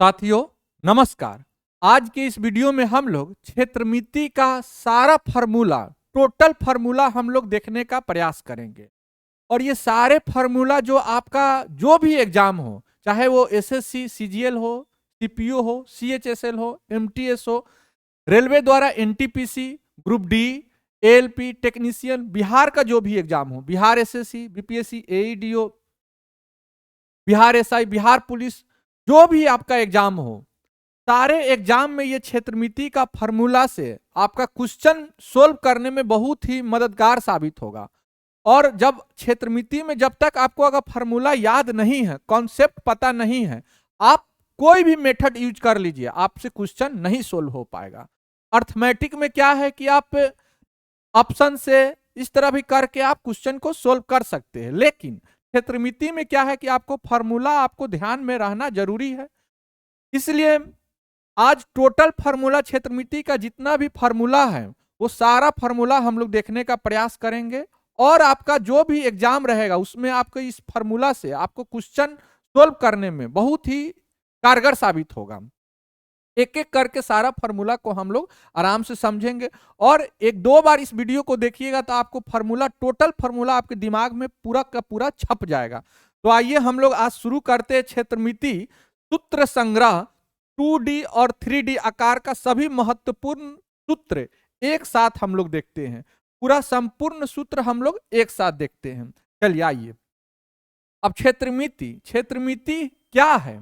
साथियों नमस्कार। आज के इस वीडियो में हम लोग क्षेत्रमिति का सारा फार्मूला, टोटल फार्मूला हम लोग देखने का प्रयास करेंगे। और ये सारे फार्मूला जो आपका जो भी एग्जाम हो, चाहे वो एसएससी सीजीएल हो, सीपीओ हो, सीएचएसएल हो, एमटीएस हो, रेलवे द्वारा NTPC, group D, ALP, technician, Bihar का जो भी एग्जाम हो, Bihar SSC, BPSC, AEDO, Bihar SI, Bihar police, जो भी आपका एग्जाम हो, सारे एग्जाम में ये क्षेत्रमिति का फार्मूला से आपका क्वेश्चन सोल्व करने में बहुत ही मददगार साबित होगा। और जब क्षेत्रमिति में जब तक आपको अगर फार्मूला याद नहीं है, कॉन्सेप्ट पता नहीं है, आप कोई भी मेथड यूज कर लीजिए, आपसे क्वेश्चन नहीं सोल्व हो पाएगा। अर्थमेटिक में क्या है कि आप ऑप्शन से इस तरह भी करके आप क्वेश्चन को सोल्व कर सकते हैं, लेकिन क्षेत्रमिति में क्या है कि आपको फार्मूला आपको ध्यान में रहना जरूरी है। इसलिए आज टोटल फार्मूला क्षेत्रमिति का जितना भी फार्मूला है वो सारा फार्मूला हम लोग देखने का प्रयास करेंगे। और आपका जो भी एग्जाम रहेगा उसमें आपको इस फार्मूला से आपको क्वेश्चन सोल्व करने में बहुत ही कारगर साबित होगा। एक एक करके सारा फार्मूला को हम लोग आराम से समझेंगे और एक दो बार इस वीडियो को देखिएगा तो आपको फार्मूला, टोटल फार्मूला आपके दिमाग में पूरा का पूरा छप जाएगा। तो आइए हम लोग आज शुरू करते हैं क्षेत्रमिति सूत्र संग्रह। 2D और 3D आकार का सभी महत्वपूर्ण सूत्र एक साथ हम लोग देखते हैं। पूरा संपूर्ण सूत्र हम लोग एक साथ देखते हैं। चलिए आइए। अब क्षेत्रमिति क्या है?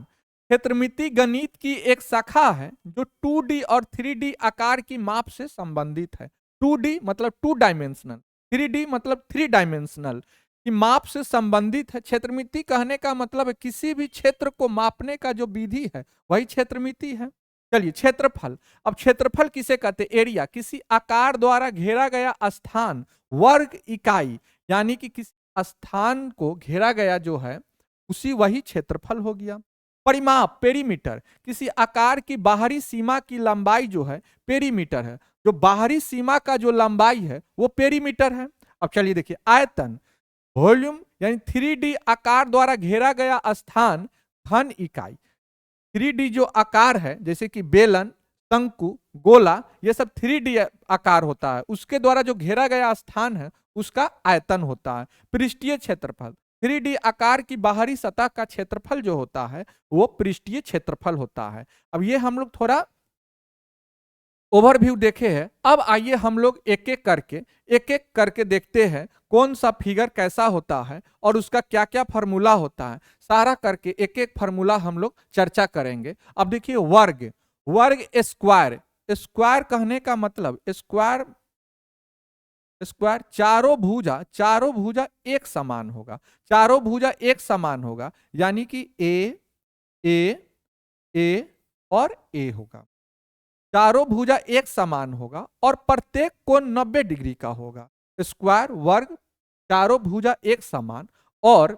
क्षेत्रमिति गणित की एक शाखा है जो 2D और 3D आकार की माप से संबंधित है। 2D मतलब 2 डायमेंशनल, 3D मतलब 3 डायमेंशनल की माप से संबंधित है। क्षेत्रमिति कहने का मतलब है किसी भी क्षेत्र को मापने का जो विधि है वही क्षेत्रमिति है। चलिए क्षेत्रफल। अब क्षेत्रफल किसे कहते हैं? एरिया, किसी आकार द्वारा घेरा गया स्थान, वर्ग इकाई, यानी कि किसी स्थान को घेरा गया जो है उसी वही क्षेत्रफल हो गया। परिमाप, पेरीमीटर, किसी आकार की बाहरी सीमा की लंबाई जो है पेरीमीटर है। जो बाहरी सीमा का जो लंबाई है वो पेरीमीटर है। अब चलिए देखिए आयतन, वॉल्यूम यानी 3D आकार द्वारा घेरा गया स्थान, घन इकाई। 3D जो आकार है जैसे कि बेलन, शंकु, गोला, ये सब 3D आकार होता है, उसके द्वारा जो घेरा गया स्थान है उसका आयतन होता है। पृष्ठीय क्षेत्रफल, 3D आकार की बाहरी सतह का क्षेत्रफल जो होता है वो पृष्ठीय क्षेत्रफल होता है। अब ये हम लोग थोड़ा ओवरव्यू देखे हैं। अब आइए हम लोग एक एक करके देखते हैं कौन सा फिगर कैसा होता है और उसका क्या क्या फार्मूला होता है। सारा करके एक एक फार्मूला हम लोग चर्चा करेंगे। अब देखिए वर्ग, स्क्वायर, स्क्वायर कहने का मतलब स्क्वायर चारों भुजा एक समान होगा, चारों भुजा एक समान होगा, यानी कि ए और ए होगा। चारों भुजा एक समान होगा और प्रत्येक कोण 90 डिग्री का होगा। स्क्वायर, वर्ग, चारों भुजा एक समान और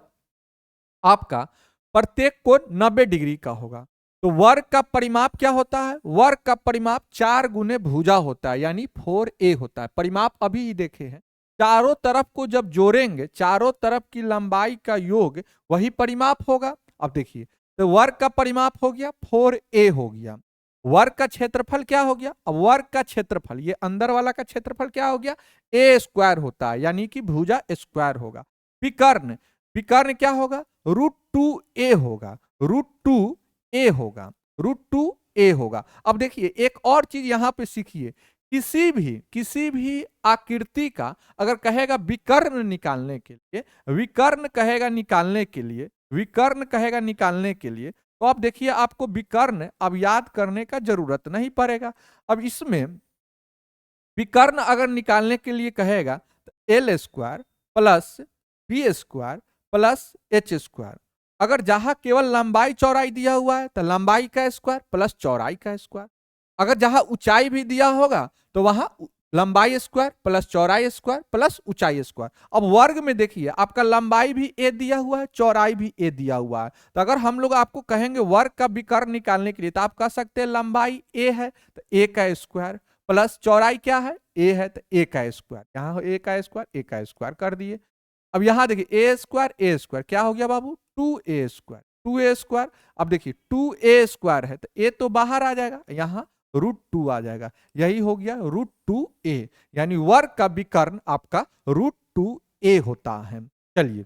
आपका प्रत्येक कोण 90 डिग्री का होगा। तो वर्ग का परिमाप क्या होता है? वर्ग का परिमाप 4 गुने भुजा होता है, यानी 4a होता है। परिमाप अभी ही देखे हैं। चारों तरफ को जब जोड़ेंगे, चारों तरफ की लंबाई का योग वही परिमाप होगा। अब देखिए तो वर्ग का परिमाप हो गया 4a हो गया। वर्ग का क्षेत्रफल क्या हो गया? अब वर्ग का क्षेत्रफल, ये अंदर वाला का क्षेत्रफल क्या हो गया? ए स्क्वायर होता है, यानी कि भुजा स्क्वायर होगा। विकर्ण, विकर्ण क्या होगा? √2a होगा, √2a होगा, √2a होगा। अब देखिए एक और चीज यहां पे सीखिए, किसी भी आकृति का अगर कहेगा विकर्ण निकालने के लिए, विकर्ण कहेगा निकालने के लिए, विकर्ण कहेगा निकालने के लिए, तो आप देखिए आपको विकर्ण अब याद करने का जरूरत नहीं पड़ेगा। अब इसमें विकर्ण अगर निकालने के लिए कहेगा तो L square plus B square plus H square. अगर जहां केवल लंबाई चौड़ाई दिया हुआ है तो लंबाई का स्क्वायर प्लस चौड़ाई का स्क्वायर। अगर जहां ऊंचाई भी दिया होगा तो वहां लंबाई स्क्वायर प्लस चौड़ाई स्क्वायर प्लस ऊंचाई स्क्वायर। अब वर्ग में देखिए आपका लंबाई भी ए दिया हुआ है, चौड़ाई भी ए दिया हुआ है। तो अगर हम लोग आपको कहेंगे वर्ग का विकर्ण निकालने के लिए तो आप कह सकते हैं लंबाई ए है तो ए का स्क्वायर प्लस चौड़ाई क्या है? ए है तो ए का स्क्वायर। यहाँ ए का स्क्वायर कर दिए। अब यहां देखिए ए स्क्वायर क्या हो गया बाबू? 2a square. 2a²। अब देखिए 2a² है तो a तो बाहर आ जाएगा, यहाँ √2 आ जाएगा, यही हो गया √2a, यानी वर्ग का विकर्ण आपका √2a होता है। चलिए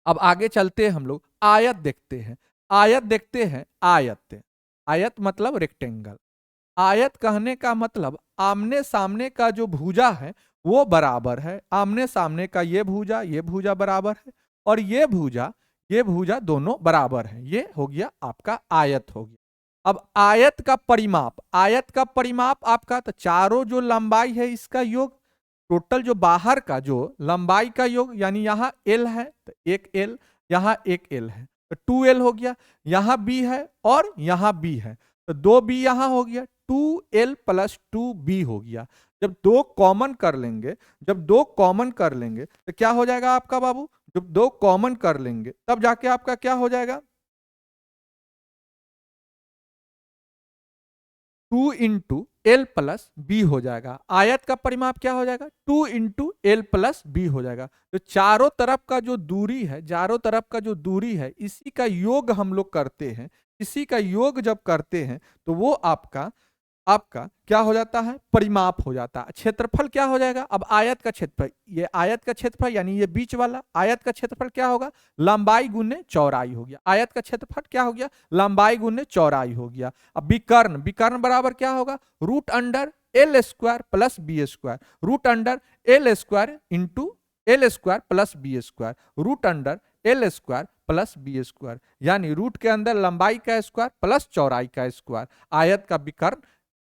अब आगे चलते हैं, हम लोग आयत देखते हैं। आयत देखते हैं, आयत, आयत मतलब रेक्टेंगल। आयत कहने का मतलब आमने सामने का जो भुजा है वो बराबर है, आमने सामने का ये भुजा बराबर है, और ये भुजा दोनों बराबर है, ये हो गया आपका आयत हो गया। अब आयत का परिमाप, आयत का परिमाप आपका तो चारों जो लंबाई है इसका योग, टोटल जो बाहर का जो लंबाई का योग, यानी यहाँ एल है तो एक एल, यहाँ एक एल है तो 2l हो गया, यहाँ b है और यहाँ b है तो 2b यहाँ हो गया, 2l + 2b हो गया। जब दो कॉमन कर लेंगे, जब दो कॉमन कर लेंगे तो क्या हो जाएगा आपका बाबू, जब दो कॉमन कर लेंगे तब जाके आपका क्या हो जाएगा, 2 इंटू एल प्लस बी हो जाएगा। आयत का परिमाप क्या हो जाएगा, 2 इंटू एल प्लस बी हो जाएगा। तो चारों तरफ का जो दूरी है, चारों तरफ का जो दूरी है, इसी का योग हम लोग करते हैं। इसी का योग जब करते हैं तो वो आपका आपका क्या हो जाता है, परिमाप हो जाता है। क्षेत्रफल क्या हो जाएगा, अब आयत का क्षेत्रफल, ये आयत का क्षेत्रफल यानी ये बीच वाला आयत का क्षेत्रफल क्या होगा, लंबाई गुने चौड़ाई हो गया। आयत का क्षेत्रफल क्या हो गया, लंबाई गुने चौड़ाई हो गया। अब विकर्ण, विकर्ण बराबर क्या होगा, √L² + b², √L² into L² + b², √L² + b², यानी रूट के अंदर लंबाई का स्क्वायर प्लस चौड़ाई का स्क्वायर, आयत का विकर्ण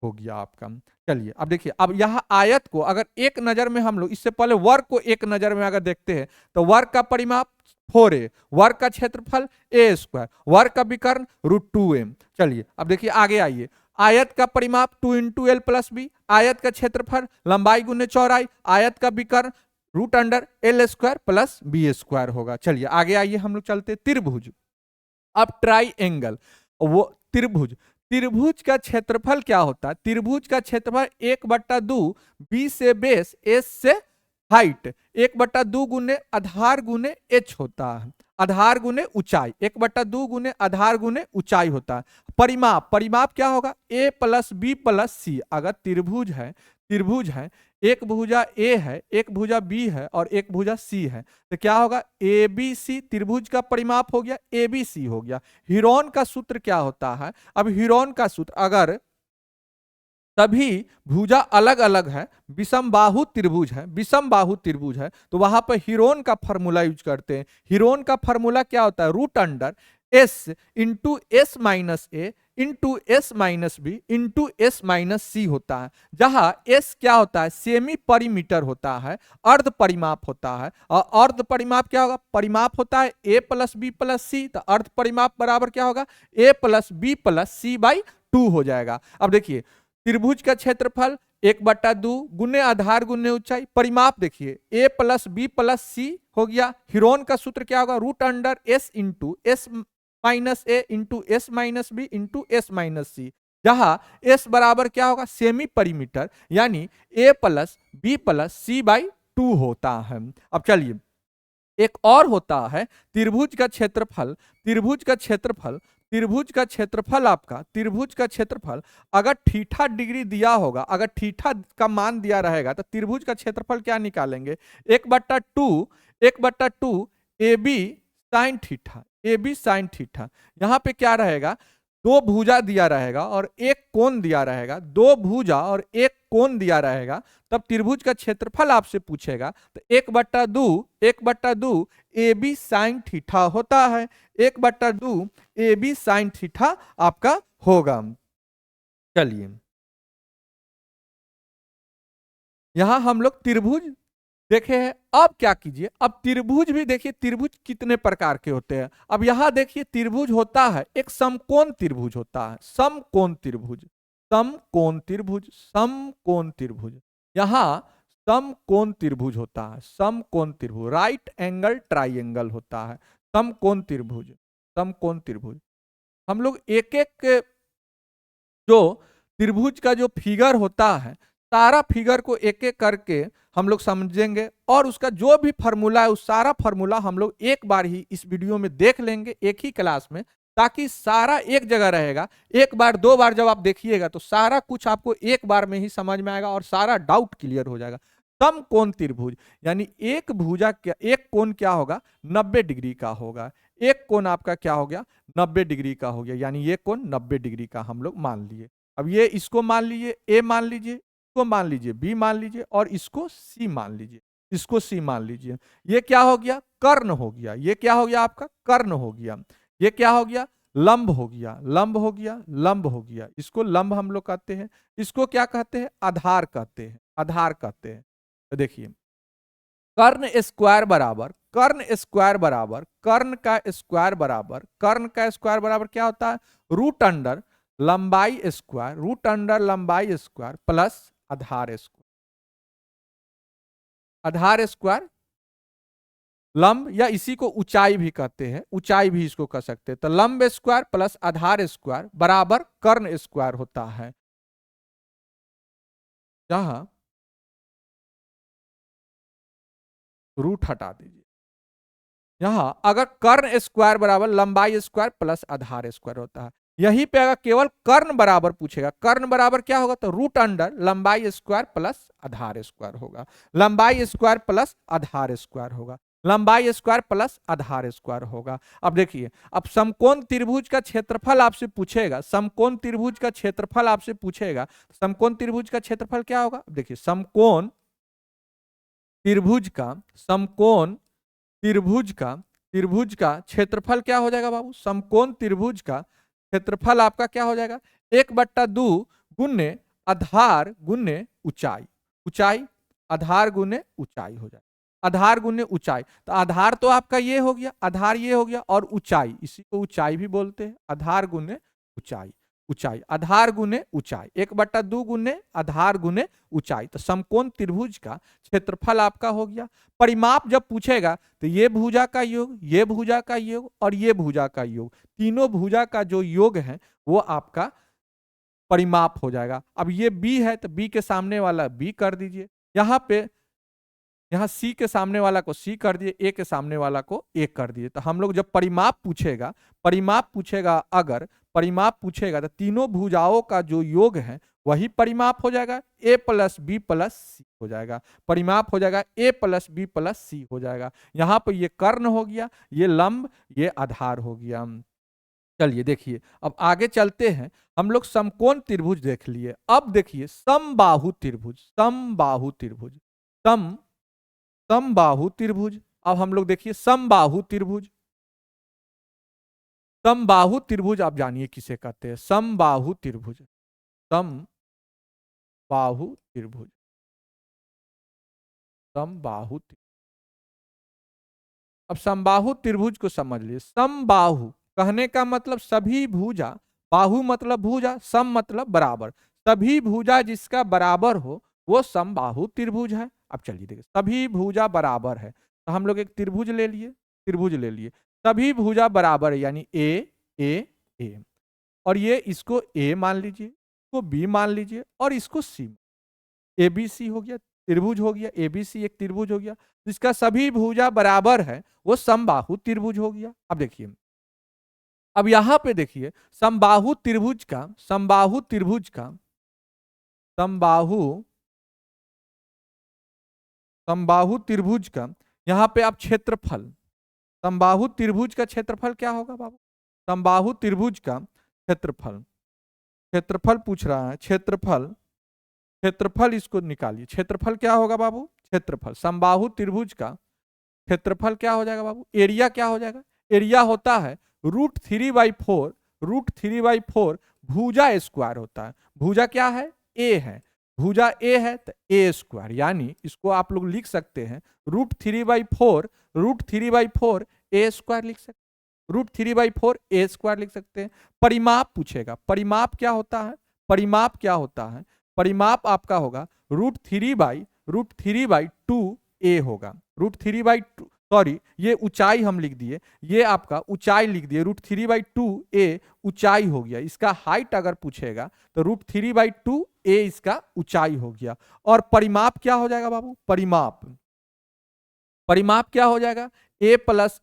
हो गया आपका। चलिए अब देखिए, अब यह आयत को अगर एक नजर में हम लोग, इससे पहले वर्ग को एक नजर में अगर देखते हैं तो वर्ग का परिमाप 4a, वर्ग का क्षेत्रफल a², वर्ग का विकर्ण √2m। चलिए अब देखिए आगे आइए, आयत का परिमाप 2 इंटू एल प्लस बी, आयत का क्षेत्रफल लंबाई गुने चौड़ाई, आयत का विकर्ण √L² + b² होगा। चलिए आगे आइए, हम लोग चलते त्रिभुज। अब ट्राइएंगल, वो त्रिभुज, त्रिभुज का क्षेत्रफल क्या होता है, त्रिभुज का क्षेत्रफल 1/2 बी से बेस, एस से हाइट, 1/2 गुने आधार गुने एच होता है, आधार गुने ऊंचाई, 1/2 गुने आधार गुने ऊंचाई होता है। परिमाप, परिमाप क्या होगा, a + b + c। अगर त्रिभुज है, त्रिभुज है, एक भुजा ए है, एक भुजा बी है और एक भुजा सी है, तो क्या होगा, ए बी सी, त्रिभुज का परिमाप हो गया ए बी सी हो गया। हीरोन का सूत्र क्या होता है, अब हीरोन का सूत्र, अगर तभी भुजा अलग अलग है, विषम बाहु त्रिभुज है, विषम बाहु त्रिभुज है, तो वहां पर हीरोन का फॉर्मूला यूज करते हैं। हीरोन का फॉर्मूला क्या होता है, √S into S minus A into S minus B into S minus C होता है, जहां एस क्या होता है, सेमी परिमीटर होता है, अर्ध परिमाप होता है। और अर्ध परिमाप क्या होगा, परिमाप होता है a + b + c, तो अर्ध परिमाप बराबर क्या होगा, a + b + c/2 हो जाएगा। अब देखिए त्रिभुज का क्षेत्रफल 1/2 गुने आधार गुने ऊंचाई, परिमाप देखिए a + b + c हो गया। हीरोन का सूत्र क्या होगा, √S into S minus A into S minus B into S minus C, जहां एस बराबर क्या होगा, सेमी परिमीटर, यानी a + b + c/2 होता है। अब चलिए एक और होता है त्रिभुज का क्षेत्रफल, त्रिभुज का क्षेत्रफल, त्रिभुज का क्षेत्रफल आपका, त्रिभुज का क्षेत्रफल अगर थीटा डिग्री दिया होगा, अगर थीटा का मान दिया रहेगा तो त्रिभुज का क्षेत्रफल क्या निकालेंगे, 1/2 A B sine theta, A B sine theta. यहाँ पे क्या रहेगा, दो भुजा दिया रहेगा और एक कोण दिया रहेगा, दो भुजा और एक कोण दिया रहेगा, तब त्रिभुज का क्षेत्रफल आपसे पूछेगा तो 1/2 ए बी साइन थीटा होता है, 1/2 ए बी साइन थीटा आपका होगा। चलिए यहां हम लोग त्रिभुज देखे हैं, अब क्या कीजिए, अब त्रिभुज भी देखिए, त्रिभुज कितने प्रकार के होते हैं। अब यहां देखिए त्रिभुज होता है, एक समकोण त्रिभुज होता है, समकोण त्रिभुज, समकोण त्रिभुज, समकोण त्रिभुज, यहां समकोण त्रिभुज होता है, समकोण त्रिभुज, राइट एंगल ट्राइएंगल होता है, समकोण त्रिभुज, समकोण त्रिभुज। हम लोग एक एक जो त्रिभुज का जो फिगर होता है, सारा फिगर को एक एक करके हम लोग समझेंगे और उसका जो भी फॉर्मूला है उस सारा फॉर्मूला हम लोग एक बार ही इस वीडियो में देख लेंगे एक ही क्लास में, ताकि सारा एक जगह रहेगा। एक बार दो बार जब आप देखिएगा तो सारा कुछ आपको एक बार में ही समझ में आएगा और सारा डाउट क्लियर हो जाएगा। समकोण त्रिभुज यानी एक भुजा क्या, एक कोण क्या होगा 90 डिग्री का होगा। एक कोण आपका क्या हो गया 90 डिग्री का हो गया, यानी ये कोण 90 डिग्री का हम लोग मान लिए। अब ये इसको मान लीजिए ए मान लीजिए, इसको मान लीजिए बी मान लीजिए और इसको सी मान लीजिए, इसको सी मान लीजिए। ये क्या हो गया कर्ण हो गया, ये क्या हो गया आपका कर्ण हो गया। ये क्या हो गया लंब हो गया, लंब हो गया, लंब हो गया। इसको लंब हम लोग कहते हैं। इसको क्या कहते हैं आधार कहते हैं, आधार कहते हैं। तो देखिए कर्ण स्क्वायर बराबर, कर्ण स्क्वायर बराबर, कर्ण का स्क्वायर बराबर, कर्ण का स्क्वायर बराबर क्या होता है रूट अंडर लंबाई स्क्वायर, रूट अंडर लंबाई स्क्वायर प्लस आधार स्क्वायर। आधार स्क्वायर लंब या इसी को ऊंचाई भी कहते हैं, ऊंचाई भी इसको कह सकते हैं। तो लंब स्क्वायर प्लस आधार स्क्वायर बराबर कर्ण स्क्वायर होता है। जहां रूट हटा दीजिए, यहां अगर कर्ण स्क्वायर बराबर लंबाई स्क्वायर प्लस आधार स्क्वायर होता है, यहीं पे अगर केवल कर्ण बराबर पूछेगा, कर्ण बराबर क्या होगा तो रूट अंडर लंबाई स्क्वायर प्लस आधार स्क्वायर होगा, लंबाई स्क्वायर प्लस आधार स्क्वायर होगा, लंबाई स्क्वायर प्लस आधार स्क्वायर होगा। अब देखिए अब समकोण त्रिभुज का क्षेत्रफल आपसे पूछेगा, समकोण त्रिभुज का क्षेत्रफल आपसे पूछेगा, समकोण त्रिभुज का क्षेत्रफल क्या होगा। देखिए समकोण त्रिभुज का, समकोण त्रिभुज का, त्रिभुज का क्षेत्रफल क्या हो जाएगा बाबू, समकोण त्रिभुज का क्षेत्रफल आपका क्या हो जाएगा 1/2 गुने आधार गुने ऊंचाई, ऊंचाई आधार गुने ऊंचाई हो जाएगा, आधार गुने ऊंचाई। तो आधार तो आपका ये हो गया, आधार ये हो गया और ऊंचाई, इसी को ऊंचाई भी बोलते हैं, आधार गुने ऊंचाई, ऊंचाई आधार गुने ऊंचाई 1/2 गुने आधार गुने ऊंचाई। तो समकोण त्रिभुज का क्षेत्रफल आपका हो गया। परिमाप जब पूछेगा तो ये भुजा का योग, ये भुजा का योग और ये भुजा का योग, तीनों भुजा का जो योग है वो आपका परिमाप हो जाएगा। अब ये बी है तो बी के सामने वाला बी कर दीजिए, यहां पे यहाँ सी के सामने वाला को सी कर दिए, ए के सामने वाला को ए कर दिए। तो हम लोग जब परिमाप पूछेगा, परिमाप पूछेगा, अगर परिमाप पूछेगा तो तीनों भुजाओं का जो योग है वही परिमाप हो जाएगा, ए प्लस बी प्लस सी हो जाएगा, परिमाप हो जाएगा ए प्लस बी प्लस सी हो जाएगा। यहाँ पर ये कर्ण हो गया, ये लंब, ये आधार हो गया। चलिए देखिए अब आगे चलते हैं, हम लोग समकोण त्रिभुज देख लिए। अब देखिए समबाहु त्रिभुज, समबाहु त्रिभुज, सम समबाहु त्रिभुज। अब हम लोग देखिए समबाहु त्रिभुज, समबाहु त्रिभुज आप जानिए किसे कहते हैं, समबाहु त्रिभुज, समबाहु त्रिभुज, समबाहु त्रिभुज। अब समबाहु त्रिभुज को समझ लिए। समबाहु कहने का मतलब सभी भुजा, बाहु मतलब भुजा, सम मतलब बराबर, सभी भुजा जिसका बराबर हो वो समबाहु त्रिभुज है। अब चलिए देखिए सभी भुजा बराबर है तो हम लोग एक त्रिभुज ले लिए, त्रिभुज ले लिए, सभी भुजा बराबर है यानी ए और ये इसको ए मान लीजिए, इसको बी मान लीजिए और इसको सी, ए बी सी हो गया, त्रिभुज हो गया, ए बी सी एक त्रिभुज हो गया, जिसका सभी भुजा बराबर है वो समबाहु त्रिभुज हो गया। अब देखिए अब यहां पे देखिए समबाहु त्रिभुज का, समबाहु त्रिभुज का, समबाहु, समबाहु त्रिभुज का यहां पे आप क्षेत्रफल, समबाहु त्रिभुज का क्षेत्रफल क्या होगा बाबू, समबाहु त्रिभुज का क्षेत्रफल, क्षेत्रफल पूछ रहा है, क्षेत्रफल, क्षेत्रफल इसको निकालिए, क्षेत्रफल क्या होगा बाबू, क्षेत्रफल समबाहु त्रिभुज का क्षेत्रफल क्या हो जाएगा बाबू, एरिया क्या हो जाएगा, एरिया होता है √3/4, √3/4 भुजा स्क्वायर होता है, भुजा क्या है ए है, भुजा ए है तो ए स्क्वायर, यानी इसको आप लोग लिख सकते हैं √3/4, √3/4 ए स्क्वायर लिख सकते हैं, √3/4 ए स्क्वायर लिख सकते हैं। परिमाप पूछेगा, परिमाप क्या होता है, परिमाप क्या होता है, परिमाप आपका होगा √3/2 ए होगा, √3/2, सॉरी ये ऊंचाई हम लिख दिए, ये आपका ऊंचाई लिख दिए, √3/2 ए ऊंचाई हो गया। इसका हाइट अगर पूछेगा तो √3/2 ए इसका ऊंचाई हो गया। और परिमाप क्या हो जाएगा बाबू? परिमाप क्या हो जाएगा? ए प्लस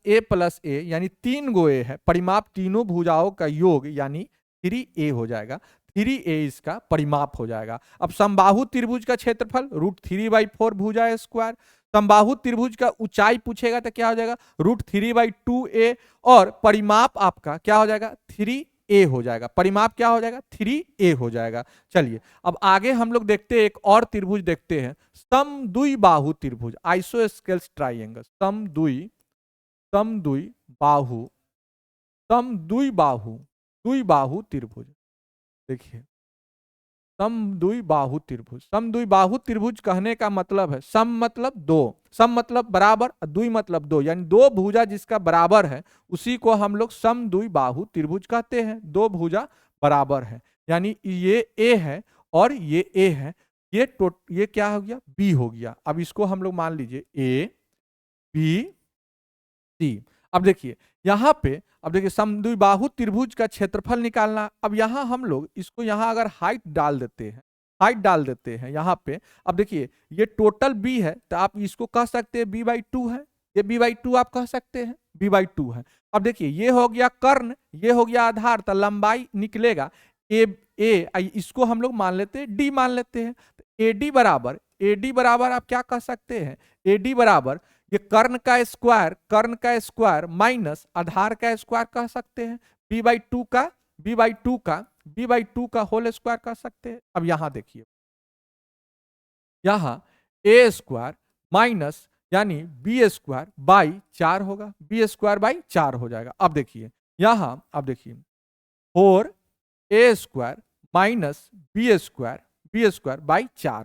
ए यानी 3 गो ए है, परिमाप तीनों भुजाओं का योग यानी 3a हो जाएगा। 3a इसका परिमाप हो जाएगा। अब समबाहु त्रिभुज का क्षेत्रफल √3/4 भुजा स्क्वायर। समबाहु त्रिभुज का ऊंचाई पूछेगा तो क्या हो जाएगा? √3/2a। और परिमाप आपका क्या हो जाएगा? 3a हो जाएगा। परिमाप क्या हो जाएगा? 3a हो जाएगा। चलिए अब आगे हम लोग देखते हैं, एक और त्रिभुज देखते हैं, समद्विबाहु त्रिभुज, आइसोस्केल्स ट्राइंगल, समद्विबाहु द्विबाहु त्रिभुज। देखिए समद्विबाहु त्रिभुज कहने का मतलब है, सम मतलब दो, सम मतलब बराबर, द्वि मतलब दो, यानी दो भुजा जिसका बराबर है उसी को हम लोग समद्विबाहु त्रिभुज कहते हैं। दो भुजा बराबर है, यानी ये ए है और ये ए है, ये क्या हो गया? बी हो गया। अब इसको हम लोग मान लीजिए ए बी सी। अब देखिए यहां पे, अब देखिए समद्विबाहु त्रिभुज का क्षेत्रफल निकालना। अब यहां हम लोग इसको यहां अगर हाइट डाल देते हैं यहाँ पे। अब देखिए ये टोटल बी है तो आप इसको कह सकते हैं b/2 है, ये b/2 आप कह सकते हैं, b/2 है। अब देखिए ये हो गया कर्ण, ये हो गया आधार, तो लंबाई निकलेगा इसको हम लोग मान लेते हैं डी मान लेते हैं। तो AD बराबर आप क्या कह सकते हैं? AD बराबर ये कर्ण का स्क्वायर माइनस आधार का स्क्वायर कह सकते हैं, b/2 का होल स्क्वायर कह सकते हैं। अब यहां देखिए, यहां ए स्क्वायर माइनस यानी b² होगा, b² हो जाएगा। अब देखिए यहां, अब देखिए 4a² माइनस b²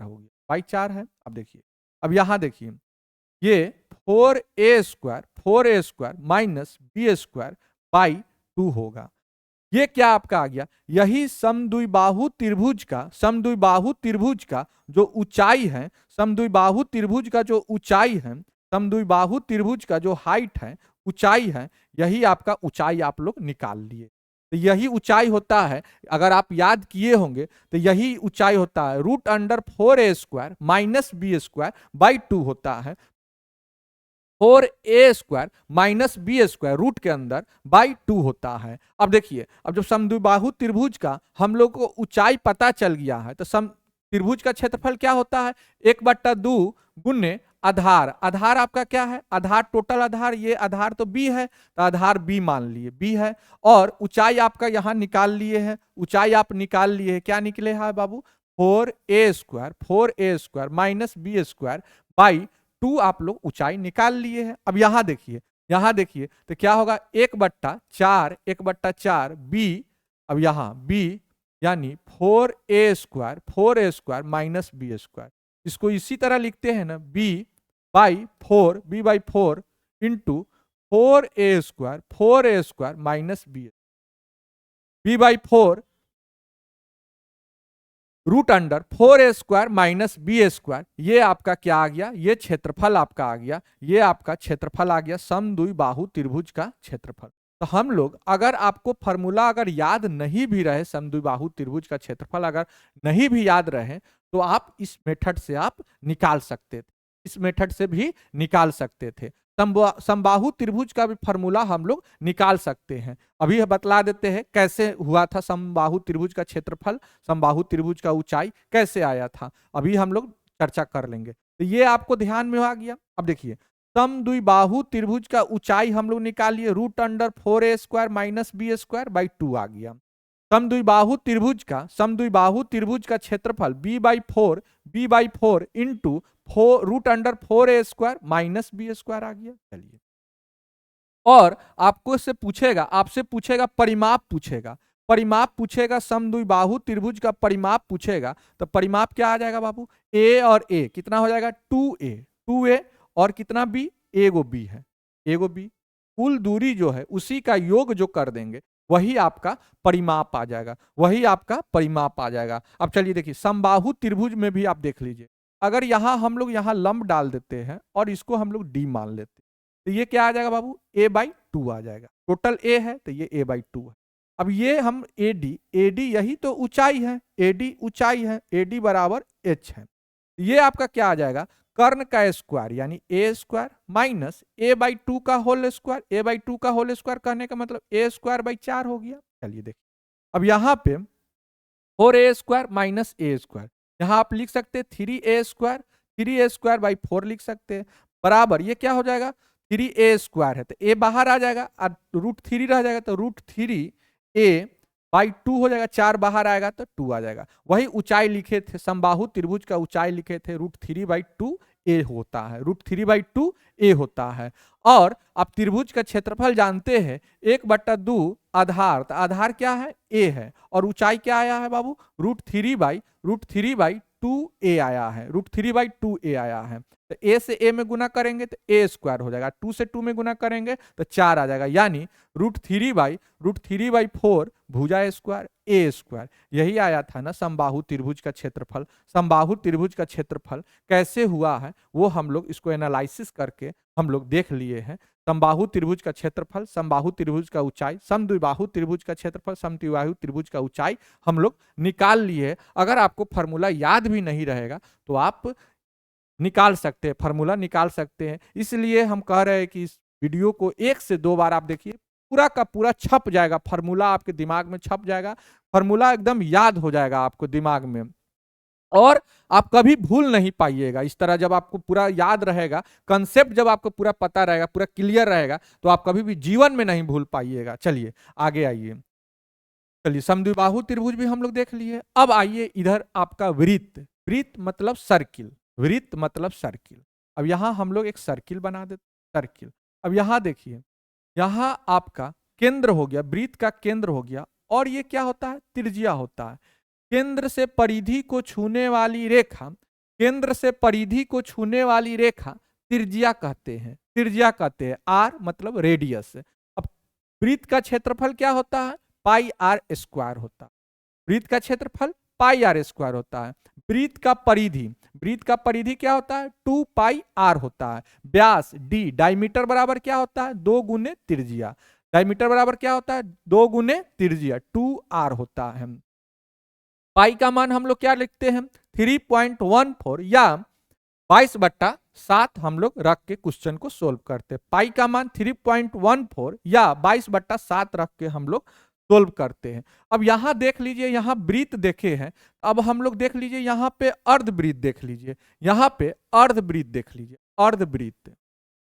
हो गया, 4 है। अब देखिए, अब यहां देखिए ये 4a² माइनस b² होगा। ये क्या आपका आ गया? यही समद्विबाहु त्रिभुज का जो ऊंचाई है, समद्विबाहु त्रिभुज का जो हाइट है, ऊंचाई है, यही आपका ऊंचाई आप लोग निकाल लिए। तो यही ऊंचाई होता है, अगर आप याद किए होंगे तो यही ऊंचाई होता है √4a² माइनस b² होता है। 4a² माइनस b² रूट के अंदर /2 होता है। अब देखिए, अब जब समद्विबाहु त्रिभुज का हम लोग को ऊंचाई पता चल गया है तो त्रिभुज का क्षेत्रफल क्या होता है? 1/2 गुने आधार। आधार आपका क्या है? आधार, टोटल आधार, ये आधार तो b है तो आधार b मान लिए, b है। और ऊंचाई आपका यहां निकाल लिए है, ऊंचाई आप निकाल लिए है, क्या निकले है बाबू? 4a² माइनस b²/2 आप लोग ऊंचाई निकाल लिए हैं। अब यहां देखिए तो क्या होगा? 1/4 b। अब यहां b यानी 4a² माइनस b², इसको इसी तरह लिखते हैं ना, b/4 into 4a² minus b/4 √4a² minus b²। ये आपका क्या आ गया? ये क्षेत्रफल आपका आ गया, ये आपका क्षेत्रफल आ गया समद्विबाहु त्रिभुज का क्षेत्रफल। तो हम लोग, अगर आपको फॉर्मूला अगर याद नहीं भी रहे, समद्विबाहु त्रिभुज का क्षेत्रफल अगर नहीं भी याद रहे, तो आप इस मेथड से आप निकाल सकते थे, इस मेथड से भी निकाल सकते थे। समबाहु त्रिभुज का भी फॉर्मूला हम लोग निकाल सकते हैं। अभी बतला देते हैं कैसे हुआ था समबाहु त्रिभुज का क्षेत्रफल, समबाहु त्रिभुज का ऊंचाई कैसे आया था, अभी हम लोग चर्चा कर लेंगे। तो ये आपको ध्यान में आ गया। अब देखिए समद्विबाहु त्रिभुज का ऊंचाई हम लोग निकालिए, √4a² माइनस b²/2 आ गया। समद्विबाहु त्रिभुज का क्षेत्रफल b/4 into √4a² minus b² आ गया। चलिए, और आपसे पूछेगा परिमाप पूछेगा, समद्विबाहु त्रिभुज का परिमाप पूछेगा। तो परिमाप क्या आ जाएगा बाबू? a और a कितना हो जाएगा? 2a और कितना b? एगो b है, एगो b। कुल दूरी जो है उसी का योग जो कर देंगे वही आपका परिमाप आ जाएगा, अब चलिए देखिए, समबाहु त्रिभुज में भी आप देख लीजिए, अगर यहां हम लोग यहां लंब डाल देते हैं और इसको हम लोग d मान लेते हैं, तो ये क्या आ जाएगा बाबू? a/2 आ जाएगा। टोटल a है तो ये a/2 है। अब ये हम एडी, एडी यही तो ऊंचाई है, एडी ऊंचाई है, एडी बराबर एच है। ये आपका क्या आ जाएगा, कर्ण का स्क्वायर यानी A square minus A by two का whole square. A by two का होल स्क्वायर कहने का मतलब ए स्क्वायर बाई 4 हो गया। चलिए देखिए, अब यहाँ पे 4a² माइनस ए स्क्वायर, यहाँ आप लिख सकते हैं 3a², 3a² बाई 4 लिख सकते हैं, बराबर ये क्या हो जाएगा 3a² है तो a बाहर आ जाएगा और √3 रह जाएगा तो √3a बाई 2 हो जाएगा, 4 बाहर आएगा तो 2 आ जाएगा। वही ऊंचाई लिखे थे, समबाहु त्रिभुज का ऊंचाई लिखे थे √3/2a होता है, √3/2a होता है। और आप त्रिभुज का क्षेत्रफल जानते हैं 1/2 आधार, तो आधार क्या है a है, और ऊंचाई क्या आया है बाबू √3/2a आया है, √3/2a आया है। तो a से a में गुना करेंगे तो a² हो जाएगा, 2 से 2 में गुना करेंगे तो 4 आ जाएगा, यानी √3/4 भुजा स्क्वायर a²। यही आया था ना समबाहु त्रिभुज का क्षेत्रफल। समबाहु त्रिभुज का क्षेत्रफल कैसे हुआ है वो हम लोग इसको एनालिसिस करके हम लोग देख लिए हैं। समबाहु त्रिभुज का क्षेत्रफल, समबाहु त्रिभुज का ऊंचाई, समद्विबाहु त्रिभुज का क्षेत्रफल, समद्विबाहु त्रिभुज का ऊंचाई हम लोग निकाल लिए। अगर आपको फॉर्मूला याद भी नहीं रहेगा तो आप निकाल सकते हैं, फॉर्मूला निकाल सकते हैं। इसलिए हम कह रहे हैं कि इस वीडियो को 1 से 2 बार आप देखिए, पूरा का पूरा छप जाएगा, फॉर्मूला आपके दिमाग में छप जाएगा, फॉर्मूला एकदम याद हो जाएगा आपको दिमाग में, और आप कभी भूल नहीं पाइएगा। इस तरह जब आपको पूरा याद रहेगा, कंसेप्ट जब आपको पूरा पता रहेगा, पूरा क्लियर रहेगा, तो आप कभी भी जीवन में नहीं भूल पाइएगा। चलिए आगे आइए, चलिए समद्विबाहु त्रिभुज भी हम लोग देख लिए। अब आइए इधर आपका वृत्त, वृत्त मतलब सर्किल, वृत्त मतलब सर्किल। अब यहां हम लोग एक सर्किल बना देते, सर्किल। अब यहां देखिए, यहां आपका केंद्र हो गया, वृत्त का केंद्र हो गया, और ये क्या होता है त्रिज्या होता है। केंद्र से परिधि को छूने वाली रेखा, केंद्र से परिधि को छूने वाली रेखा त्रिज्या कहते हैं, त्रिज्या कहते हैं। आर मतलब रेडियस। अब वृत्त का क्षेत्रफल क्या होता है πr² होता है, वृत्त का क्षेत्रफल πr² होता है। वृत्त का परिधि, वृत्त का परिधि क्या होता है 2πr होता है। व्यास d, डायमीटर बराबर क्या होता है 2 गुने त्रिज्या, डायमीटर बराबर क्या होता है 2 गुने त्रिज्या 2r होता है। पाई का मान हम लोग क्या लिखते हैं 3.14 या 22/7 हम लोग रख के क्वेश्चन को सोल्व करते हैं। पाई का मान 3.14 या 22/7 रख के हम लोग सोल्व करते हैं। अब यहां देख लीजिए, यहां वृत्त देखे हैं, अब हम लोग देख लीजिए यहां पे अर्धवृत्त देख लीजिए, यहां पे अर्धवृत्त देख लीजिए, अर्धवृत्त,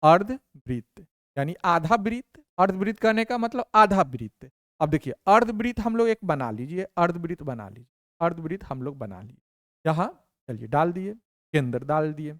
अर्धवृत्त यानी आधा वृत्त, अर्धवृत्त करने का मतलब आधा वृत्त। अब देखिए अर्धवृत्त हम लोग एक बना लीजिए, अर्धवृत्त बना लीजिए, अर्धवृत्त हम लोग बना लिए, यहां चलिए डाल दिए, केंद्र डाल दिए।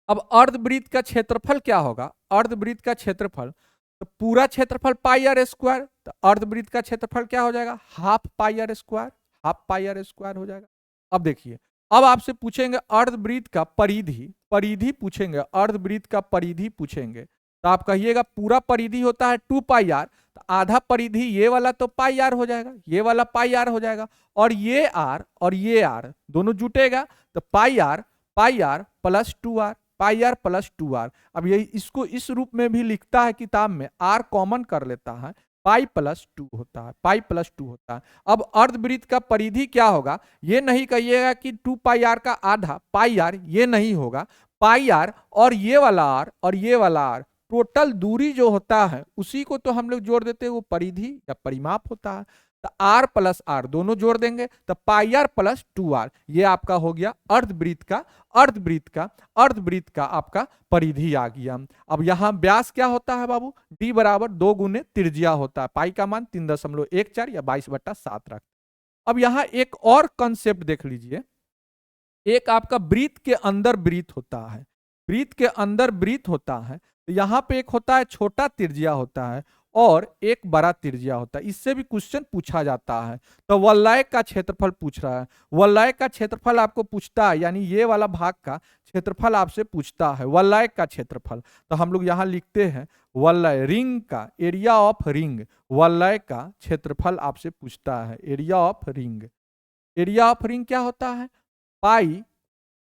अब अर्धवृत्त का क्षेत्रफल क्या होगा, अर्धवृत्त का क्षेत्रफल, तो पूरा क्षेत्रफल πr², तो अर्धवृत्त का क्षेत्रफल क्या हो जाएगा हाफ πr², हाफ πr² हो जाएगा। अब देखिए, अब आपसे पूछेंगे अर्धवृत्त का परिधि, परिधि पूछेंगे, अर्धवृत्त का परिधि पूछेंगे, तो आप कहिएगा पूरा परिधि होता है 2πr, तो आधा परिधि ये वाला तो πr हो जाएगा, ये वाला πr हो जाएगा, और ये r और ये r दोनों जुटेगा तो πr, πr plus 2r, πr plus 2r। अब ये इसको इस रूप में भी लिखता है किताब में, r कॉमन कर लेता है, पाई प्लस 2 होता है, पाई प्लस 2 होता है। अब अर्धवृत्त का परिधि क्या होगा, ये नहीं कहिएगा कि 2πr का आधा πr, ये नहीं होगा, πr और ये वाला r और ये वाला r टोटल दूरी जो होता है उसी को तो हम लोग जोड़ देते हैं, वो परिधि या परिमाप होता है। तो r प्लस r दोनों जोड़ देंगे तो πr प्लस 2r, ये आपका हो गया अर्धवृत्त का, अर्धवृत्त का, अर्धवृत्त का आपका परिधि आ गया। अब यहां व्यास क्या होता है बाबू d बराबर 2 गुने त्रिज्या होता है, पाई का मान 3.14 या 22/7 रख। अब यहां एक और कंसेप्ट देख लीजिए, एक आपका वृत्त के अंदर वृत्त होता है, वृत्त के अंदर वृत्त होता है, तो यहाँ पे एक होता है छोटा त्रिज्या होता है और एक बड़ा त्रिज्या होता है, इससे भी क्वेश्चन पूछा जाता है। तो वलय का क्षेत्रफल पूछ रहा है, वलय का क्षेत्रफल आपको पूछता है, यानी ये वाला भाग का क्षेत्रफल आपसे पूछता है, वलय का क्षेत्रफल। तो हम लोग यहाँ लिखते हैं वलय, रिंग का, एरिया ऑफ रिंग, वलय का क्षेत्रफल आपसे पूछता है, area of ring. Area of ring क्या होता है पाई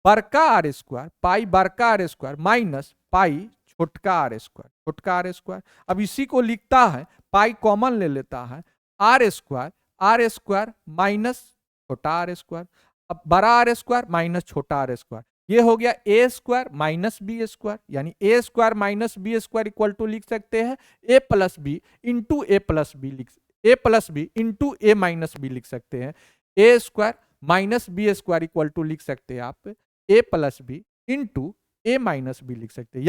बड़का r², पाई बड़का r² माइनस पाई छोटका r², छोटका r²। अब इसी को लिखता है, पाई कॉमन ले लेता है, आर स्क्वायर माइनस छोटा आर स्क्वायर, अब बड़ा आर स्क्वायर माइनस छोटा आर स्क्वायर, ये हो गया A square minus B square, यानी A square minus B square equal to लिख सकते हैं A plus B into A plus B, A plus B into A minus B लिख सकते हैं। A square minus B square equal to लिख सकते हैं आप A plus B into A minus B लिख सकते हैं,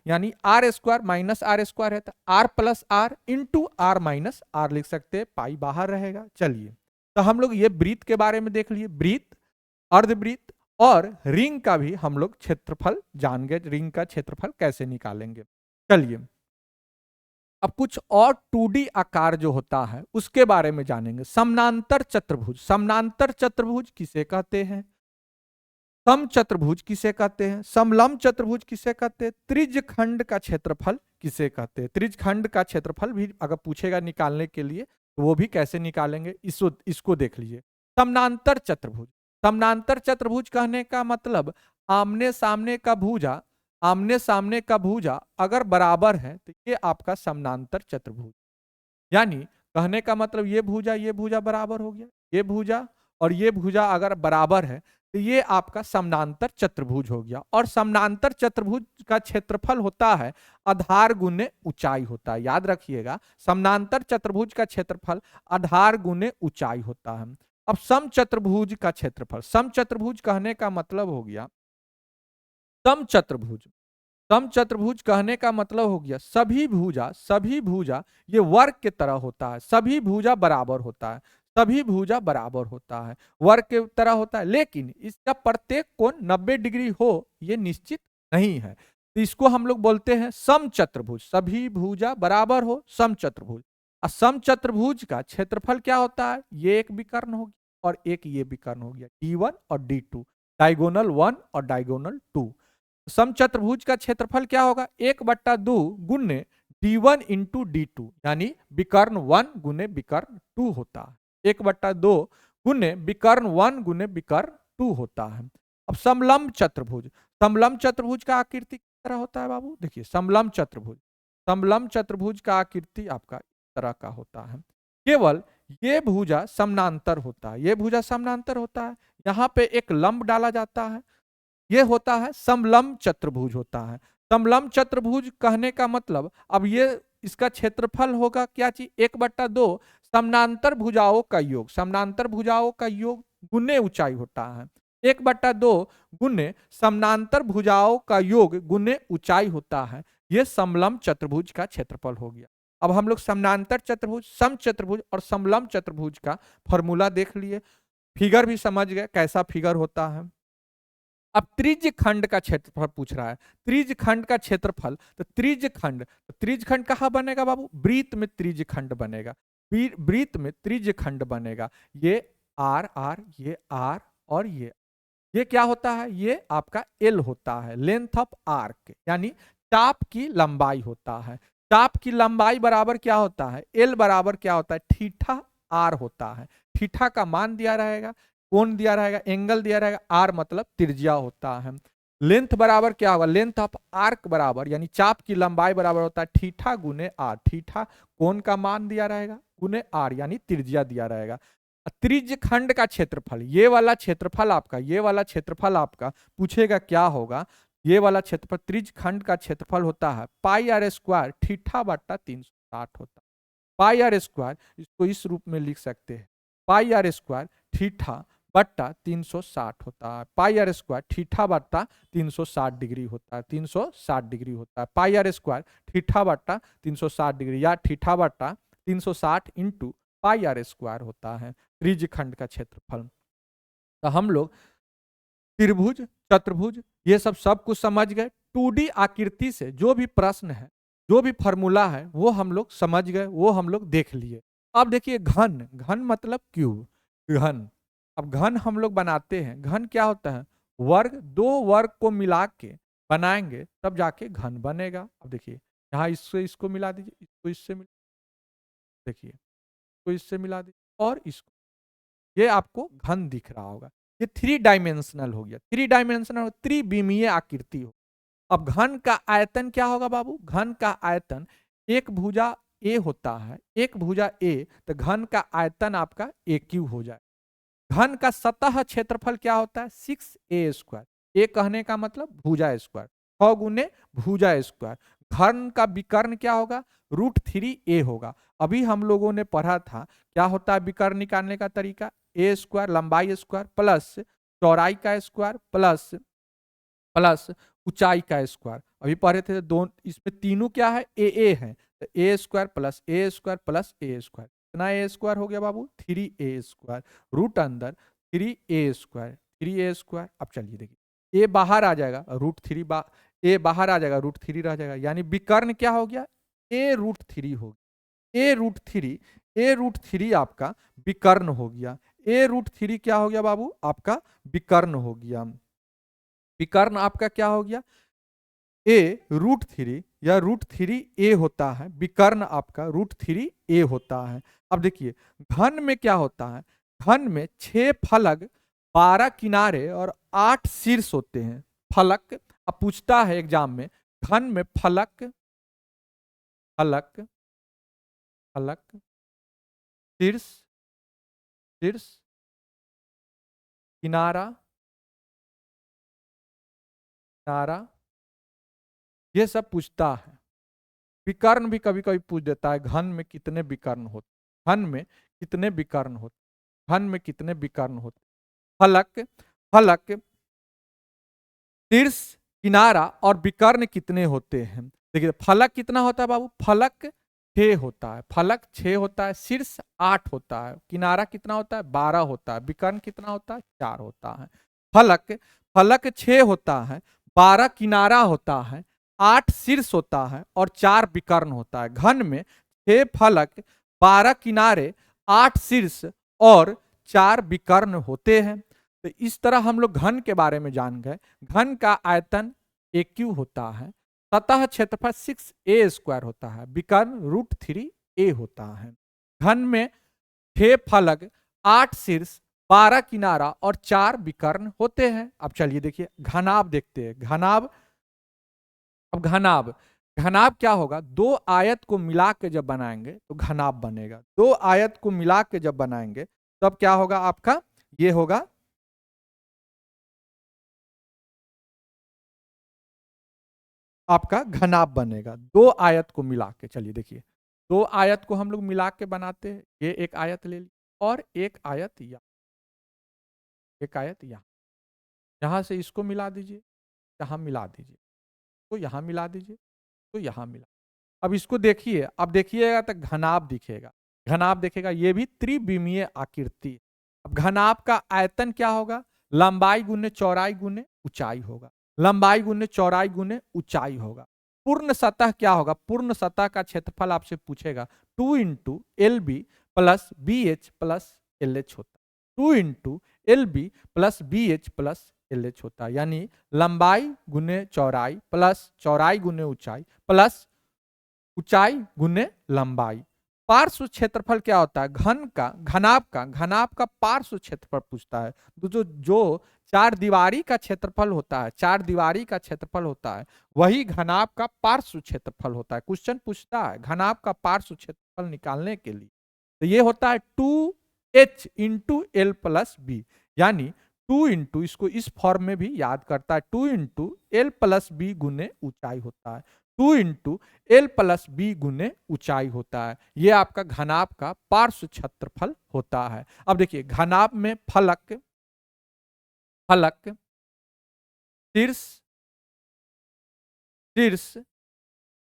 यानी R square minus R square है तो R plus R into R minus R लिख सकते हैं, पाई बाहर रहेगा। चलिए तो हम लोग ये वृत्त के बारे में देख लिए, वृत्त, अर्धवृत्त और रिंग का भी हम लोग क्षेत्रफल जान गए, रिंग का क्षेत्रफल कैसे निकालेंगे। चलिए अब कुछ और 2D आकार जो होता है उसके बारे में जानेंगे। समानांतर चतुर्भुज, समानांतर चतुर्भुज किसे कहते हैं, सम चतुर्भुज किसे कहते हैं, समलंब चतुर्भुज किसे कहते हैं, त्रिज्यखंड का क्षेत्रफल किसे कहते हैं। त्रिज्यखंड का क्षेत्रफल भी अगर पूछेगा निकालने के लिए तो वो भी कैसे निकालेंगे, इसको देख लीजिए। समानांतर चतुर्भुज, समानांतर चतुर्भुज कहने का मतलब आमने सामने का भुजा, आमने सामने का भुजा अगर बराबर है तो ये आपका समानांतर चतुर्भुज, यानी कहने का मतलब ये भुजा बराबर हो गया, ये भुजा और ये भुजा अगर बराबर है तो ये आपका समानांतर चतुर्भुज हो गया। और समानांतर चतुर्भुज का क्षेत्रफल होता है आधार गुने ऊंचाई होता है, याद रखिएगा समानांतर चतुर्भुज का क्षेत्रफल आधार गुने ऊंचाई होता है। अब सम चतुर्भुज का क्षेत्रफल, सम चतुर्भुज कहने का मतलब हो गया सम चतुर्भुज, सम चतुर्भुज कहने का मतलब हो गया सभी भुजा ये वर्ग के तरह होता है, सभी भुजा बराबर होता है, सभी भुजा बराबर होता है, वर्ग के तरह होता है, लेकिन इसका प्रत्येक कोण 90 डिग्री हो ये निश्चित नहीं है, तो इसको हम लोग बोलते हैं सम चतुर्भुज, सभी भुजा बराबर हो सम चतुर्भुज। और सम चतुर्भुज का क्षेत्रफल क्या होता है, ये एक विकर्ण हो गया और एक ये विकर्ण हो गया, D1 और D2, डायगोनल 1 और डायगोनल 2। समचतुर्भुज का क्षेत्रफल क्या होगा, 1/2 गुने D1 इंटू D2, यानी विकर्ण 1 गुने विकर्ण 2 होता है, 1/2 गुने विकर्ण 1 गुने विकर्ण 2 होता है। अब समलंब चतुर्भुज, समलंब चतुर्भुज का आकृति किस तरह होता है बाबू, देखिए समलंब चतुर्भुज, समलंब चतुर्भुज का आकृति आपका इस तरह का होता है, केवल ये भुजा समानांतर होता है, ये भुजा समानांतर होता है, यहाँ पे एक लंब डाला जाता है, ये होता है समलंब चतुर्भुज होता है। समलंब चतुर्भुज कहने का मतलब अब ये इसका क्षेत्रफल होगा क्या चीज, 1/2 समानांतर भुजाओं का योग, समानांतर भुजाओं का योग गुने ऊंचाई होता है, 1/2 गुने समानांतर भुजाओं का योग गुने ऊंचाई होता है, ये समलंब चतुर्भुज का क्षेत्रफल हो गया। अब हम लोग समानांतर चतुर्भुज, सम चतुर्भुज और समलंब चतुर्भुज का फॉर्मूला देख लिए, फिगर भी समझ गए कैसा फिगर होता है। अब त्रिज्यखंड का क्षेत्रफल पूछ रहा है, त्रिज्यखंड का क्षेत्रफल, तो त्रिज्यखंड कहाँ बनेगा बाबू, वृत्त में त्रिज्यखंड बनेगा, वृत्त में त्रिज्यखंड बनेगा, ये आर आर ये आर और ये क्या होता है, ये आपका एल होता है, लेंथ ऑफ आर्क, यानी चाप की लंबाई होता है, चाप की लंबाई बराबर क्या होता है, एल बराबर क्या होता है, थीटा आर होता है, थीटा का मान दिया रहेगा, कोण दिया रहेगा, एंगल दिया रहेगा, आर मतलब त्रिज्या होता है, लेंथ बराबर क्या होगा, लेंथ ऑफ आर्क बराबर यानी चाप की लंबाई बराबर होता है थीटा गुने आर, थीटा कोण का मान दिया रहेगा गुने आर यानी त्रिज्या दिया रहेगा। त्रिज्यखंड का क्षेत्रफल, ये वाला क्षेत्रफल आपका, ये वाला क्षेत्रफल आपका पूछेगा क्या होगा, ये वाला क्षेत्रफल त्रिज्यखंड का क्षेत्रफल होता है पाई आर स्क्वायर थीटा बट्टा 360 होता है, पाई आर स्क्वायर, इसको इस रूप में लिख सकते हैं, पाई आर स्क्वायर थीटा बट्टा 360 होता है, पाई आर स्क्वायर थीटा बट्टा 360 डिग्री होता है, 360 डिग्री होता है, पाई आर स्क्वायर थीटा बट्टा 360 डिग्री या थीटा बट्टा 360 इंटू पाई आर स्क्वायर होता है त्रिज्यखंड का क्षेत्रफल। तो हम लोग त्रिभुज, चतुर्भुज ये सब कुछ समझ गए, 2D आकृति से जो भी प्रश्न है, जो भी फॉर्मूला है वो हम लोग समझ गए, वो हम लोग देख लिए। अब देखिए घन, घन मतलब क्यूब, घन, अब घन हम लोग बनाते हैं, घन क्या होता है, वर्ग, दो वर्ग को मिला के बनाएंगे तब जाके घन बनेगा। अब देखिए यहाँ इसको मिला दीजिए, इसको इससे मिला, देखिए इसको इससे मिला दीजिए और इसको, ये आपको घन दिख रहा होगा, ये 3 डायमेंशनल हो गया, 3 डायमेंशनल त्रिविमीय आकृति हो। अब घन का आयतन क्या होगा बाबू, घन का आयतन एक भुजा ए होता है, एक भुजा ए, तो घन का आयतन आपका ए क्यू हो जाए। घन का सतह क्षेत्रफल क्या होता है 6a²। ए कहने का मतलब भुजा स्क्वायर, 6 गुने भुजा स्क्वायर। घन का विकर्ण क्या होगा √3a होगा। अभी हम लोगों ने पढ़ा था क्या होता है विकर्ण निकालने का तरीका, a² लंबाई स्क्वायर प्लस चौड़ाई का स्क्वायर प्लस प्लस ऊंचाई का स्क्वायर। अभी पढ़े थे दोनों, इसमें तीनों क्या है ए है, तो a² plus a² plus a²। कितना a² हो गया बाबू 3a², रूट अंदर 3a², 3a²। अब चलिए देखिए ए बाहर आ जाएगा √3 ए बाहर आ जाएगा √3 रह जाएगा, यानी विकर्ण क्या हो गया a√3 हो गया। a√3 आपका विकर्ण हो गया। a√3 क्या हो गया बाबू आपका विकर्ण हो गया। विकर्ण आपका क्या हो गया a√3 या √3a होता है, विकर्ण आपका √3a होता है। अब देखिए घन में क्या होता है, घन में 6 फलक 12 किनारे और 8 शीर्ष होते हैं। फलक अब पूछता है एग्जाम में, घन में फलक फलक फलक शीर्ष शीर्ष किनारा किनारा ये सब पूछता है। विकर्ण भी कभी कभी पूछ देता है, घन में कितने विकर्ण होते, घन में कितने विकर्ण होते, घन में कितने विकर्ण होते। फलक फलक शीर्ष किनारा और विकर्ण कितने होते हैं। देखिए फलक कितना होता है बाबू, फलक 6 होता है, फलक 6 होता है, शीर्ष 8 होता है, किनारा कितना होता है 12 होता है, विकर्ण कितना होता है 4 होता है। फलक फलक 6 होता है, 12 किनारा होता है, 8 शीर्ष होता है और 4 विकर्ण होता है। घन में 6 फलक 12 किनारे 8 शीर्ष और 4 विकर्ण होते हैं। तो इस तरह हम लोग घन के बारे में जान गए। घन का आयतन AQ होता है, सतह क्षेत्रफल 6a² होता है, विकर्ण √3a होता है। घन में 6 फलक 8 शीर्ष 12 किनारा और 4 विकर्ण होते हैं। अब चलिए देखिए घनाभ देखते हैं। घनाभ अब घनाभ घनाभ क्या होगा, दो आयत को मिला के जब बनाएंगे तो घनाभ बनेगा। दो आयत को मिला के जब बनाएंगे तब क्या होगा आपका, ये होगा आपका घनाभ बनेगा। दो आयत को मिला के, चलिए देखिए दो आयत को हम लोग मिला के बनाते हैं। ये एक आयत ले ली और एक आयत यहाँ, एक आयत यहाँ, यहाँ से इसको मिला दीजिए, यहाँ मिला दीजिए, तो यहाँ मिला दीजिए, तो यहाँ मिला। अब इसको देखिए, अब देखिएगा तो घनाभ दिखेगा, घनाभ दिखेगा। ये भी त्रिविमीय आकृति। अब घनाभ का आयतन क्या होगा, लंबाई गुने चौड़ाई गुने ऊंचाई होगा, लंबाई गुने चौड़ाई गुने ऊंचाई होगा। पूर्ण सतह क्या होगा, पूर्ण सतह का क्षेत्रफल आपसे पूछेगा 2 × LB plus BH plus LH होता है। 2 × LB plus BH plus LH होता है, यानी लंबाई गुने चौड़ाई प्लस चौड़ाई गुने ऊंचाई प्लस ऊंचाई गुने लंबाई। पार्श्व क्षेत्रफल क्या होता है, घन का घनाभ का पार्श्व क्षेत्रफल पूछता है। जो 4 दीवारी का क्षेत्रफल होता है, 4 दीवारी का क्षेत्रफल होता है, वही घनाभ का पार्श्व क्षेत्रफल होता है। क्वेश्चन पूछता है घनाभ का पार्श्व क्षेत्रफल निकालने के लिए, तो ये होता है 2h × L प्लस B, यानी 2 × इसको इस फॉर्म में भी याद करता है, 2 × L प्लस B गुने ऊंचाई होता है, 2 × L प्लस B गुने ऊंचाई होता है। यह आपका घनाभ का पार्श्व क्षेत्रफल होता है। अब देखिए घनाभ में फलक फलक शीर्ष शीर्ष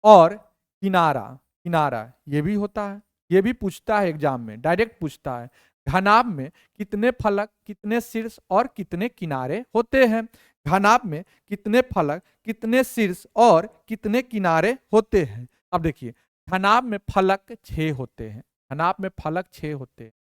और किनारा किनारा ये भी होता है, ये भी पूछता है एग्जाम में, डायरेक्ट पूछता है घनाभ में कितने फलक कितने शीर्ष और कितने किनारे होते हैं। घनाभ में कितने फलक कितने शीर्ष और कितने किनारे होते हैं। अब देखिए घनाभ में फलक 6 होते हैं, घनाभ में फलक 6 होते हैं,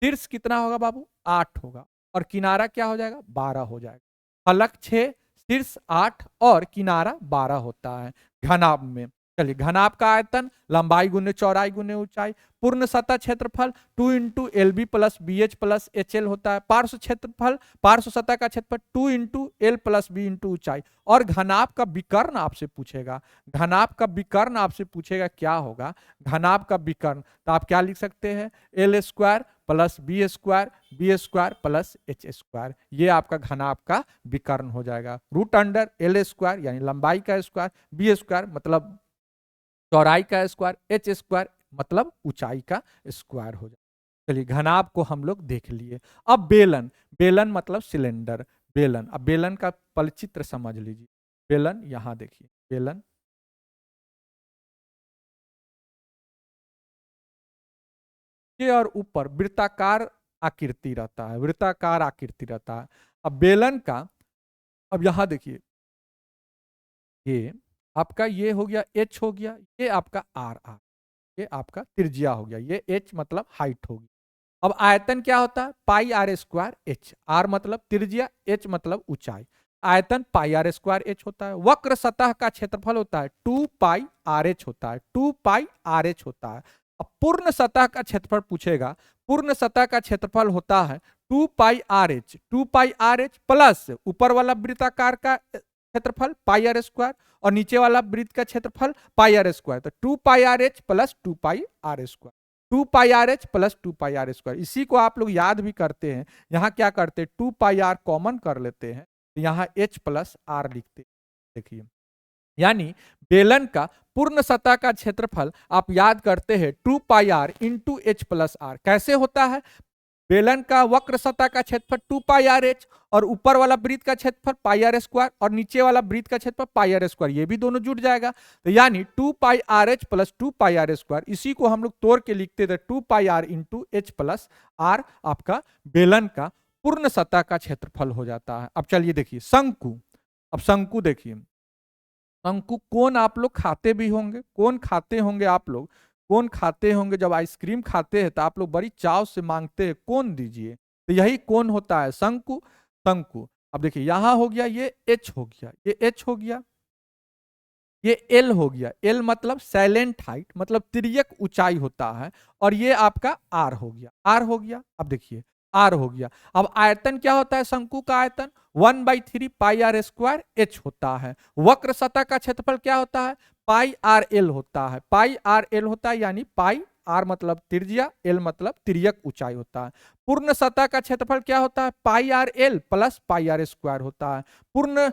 शीर्ष कितना होगा बाबू 8 होगा और किनारा क्या हो जाएगा 12 हो जाएगा। फलक 6 शीर्ष 8 और किनारा 12 होता है घनाभ में। चलिए घनाभ का आयतन लंबाई गुने चौड़ाई गुने ऊंचाई, पूर्ण सतह क्षेत्रफल 2 into L B plus B H plus H L होता है, पार्श्व क्षेत्रफल पार्श्व सतह का क्षेत्रफल 2 into L plus B into ऊंचाई। और घनाभ का विकर्ण आपसे पूछेगा, घनाभ का विकर्ण आपसे पूछेगा क्या होगा, घनाभ का विकर्ण तो आप क्या लिख सकते हैं, L square plus B square plus H square, ये आपका घनाभ का विकर्ण हो जाएगा। रूट अंडर एल स्क्वायर यानी लंबाई का स्क्वायर, बी स्क्वायर मतलब चौड़ाई का स्क्वायर, एच स्क्वायर मतलब ऊंचाई का स्क्वायर हो जाए। चलिए घनाभ को हम लोग देख लिए। अब बेलन, बेलन मतलब सिलेंडर, बेलन। अब बेलन का पलचित्र समझ लीजिए, बेलन यहां देखिए, बेलन के और ऊपर वृत्ताकार आकृति रहता है, वृत्ताकार आकृति रहता है। अब बेलन का, अब यहां देखिए ये आपका ये हो गया एच हो गया, ये आपका आर आर, ये आपका त्रिज्या हो गया, ये एच मतलब हाइट होगी। अब आयतन क्या होता है, pi R square H, are मतलब त्रिज्या, एच मतलब ऊंचाई, आयतन पाई आर स्क्वायर एच होता है। वक्र सतह का क्षेत्रफल होता है 2 पाई आर एच होता है, 2 पाई आर एच होता है। अब पूर्ण सतह का क्षेत्रफल पूछेगा, पूर्ण सतह का क्षेत्रफल होता है 2 pi R H, 2 pi R H plus ऊपर वाला वृत्ताकार का क्षेत्रफल पाई आर स्क्वायर और नीचे वाला वृत्त का क्षेत्रफल पाई आर स्क्वायर, तो 2 pi R H plus 2 pi R square, 2 pi R H plus 2 pi R square. इसी को आप लोग याद भी करते हैं, यहाँ क्या करते हैं 2 पाई आर कॉमन कर लेते हैं, तो यहाँ एच प्लस आर लिखते हैं। देखिए यानी बेलन का पूर्ण सतह का क्षेत्रफल आप याद करते हैं 2 pi R into H plus R. कैसे होता है, बेलन का वक्र सतह का क्षेत्रफल 2 पाई आर एच और ऊपर वाला वृत्त का क्षेत्रफल पाई आर स्क्वायर और नीचे वाला वृत्त का क्षेत्रफल पाई आर स्क्वायर, ये भी दोनों जुड़ जाएगा, तो यानी 2 pi R H plus 2 pi R square. इसी को हम लोग तोड़ के लिखते थे 2 pi R into H plus R, आपका बेलन का पूर्ण सतह का क्षेत्रफल हो जाता है। अब चलिए देखिए शंकु, अब शंकु देखिए, शंकु कोन आप लोग खाते भी होंगे, कोन खाते होंगे आप लोग, कोन खाते होंगे, जब आइसक्रीम खाते हैं तो आप लोग बड़ी चाव से मांगते हैं कोन दीजिए, तो यही कोन होता है शंकु। शंकु अब देखिए यहां हो गया ये एच हो गया, ये एच हो गया, ये एल हो गया, एल मतलब साइलेंट हाइट मतलब तिर्यक ऊंचाई होता है, और ये आपका आर हो गया, आर हो गया। अब देखिए आर हो गया। अब आयतन क्या होता है, शंकु का आयतन 1/3 पाई आर स्क्वायर एच होता है। वक्र सतह का क्षेत्रफल क्या होता है, पाई आर एल होता है, पाई आर एल होता है, यानी पाई आर मतलब त्रिज्या, एल मतलब तिर्यक ऊंचाई होता है। पूर्ण सतह का क्षेत्रफल क्या होता है, pi R L plus pi R square होता है। पूर्ण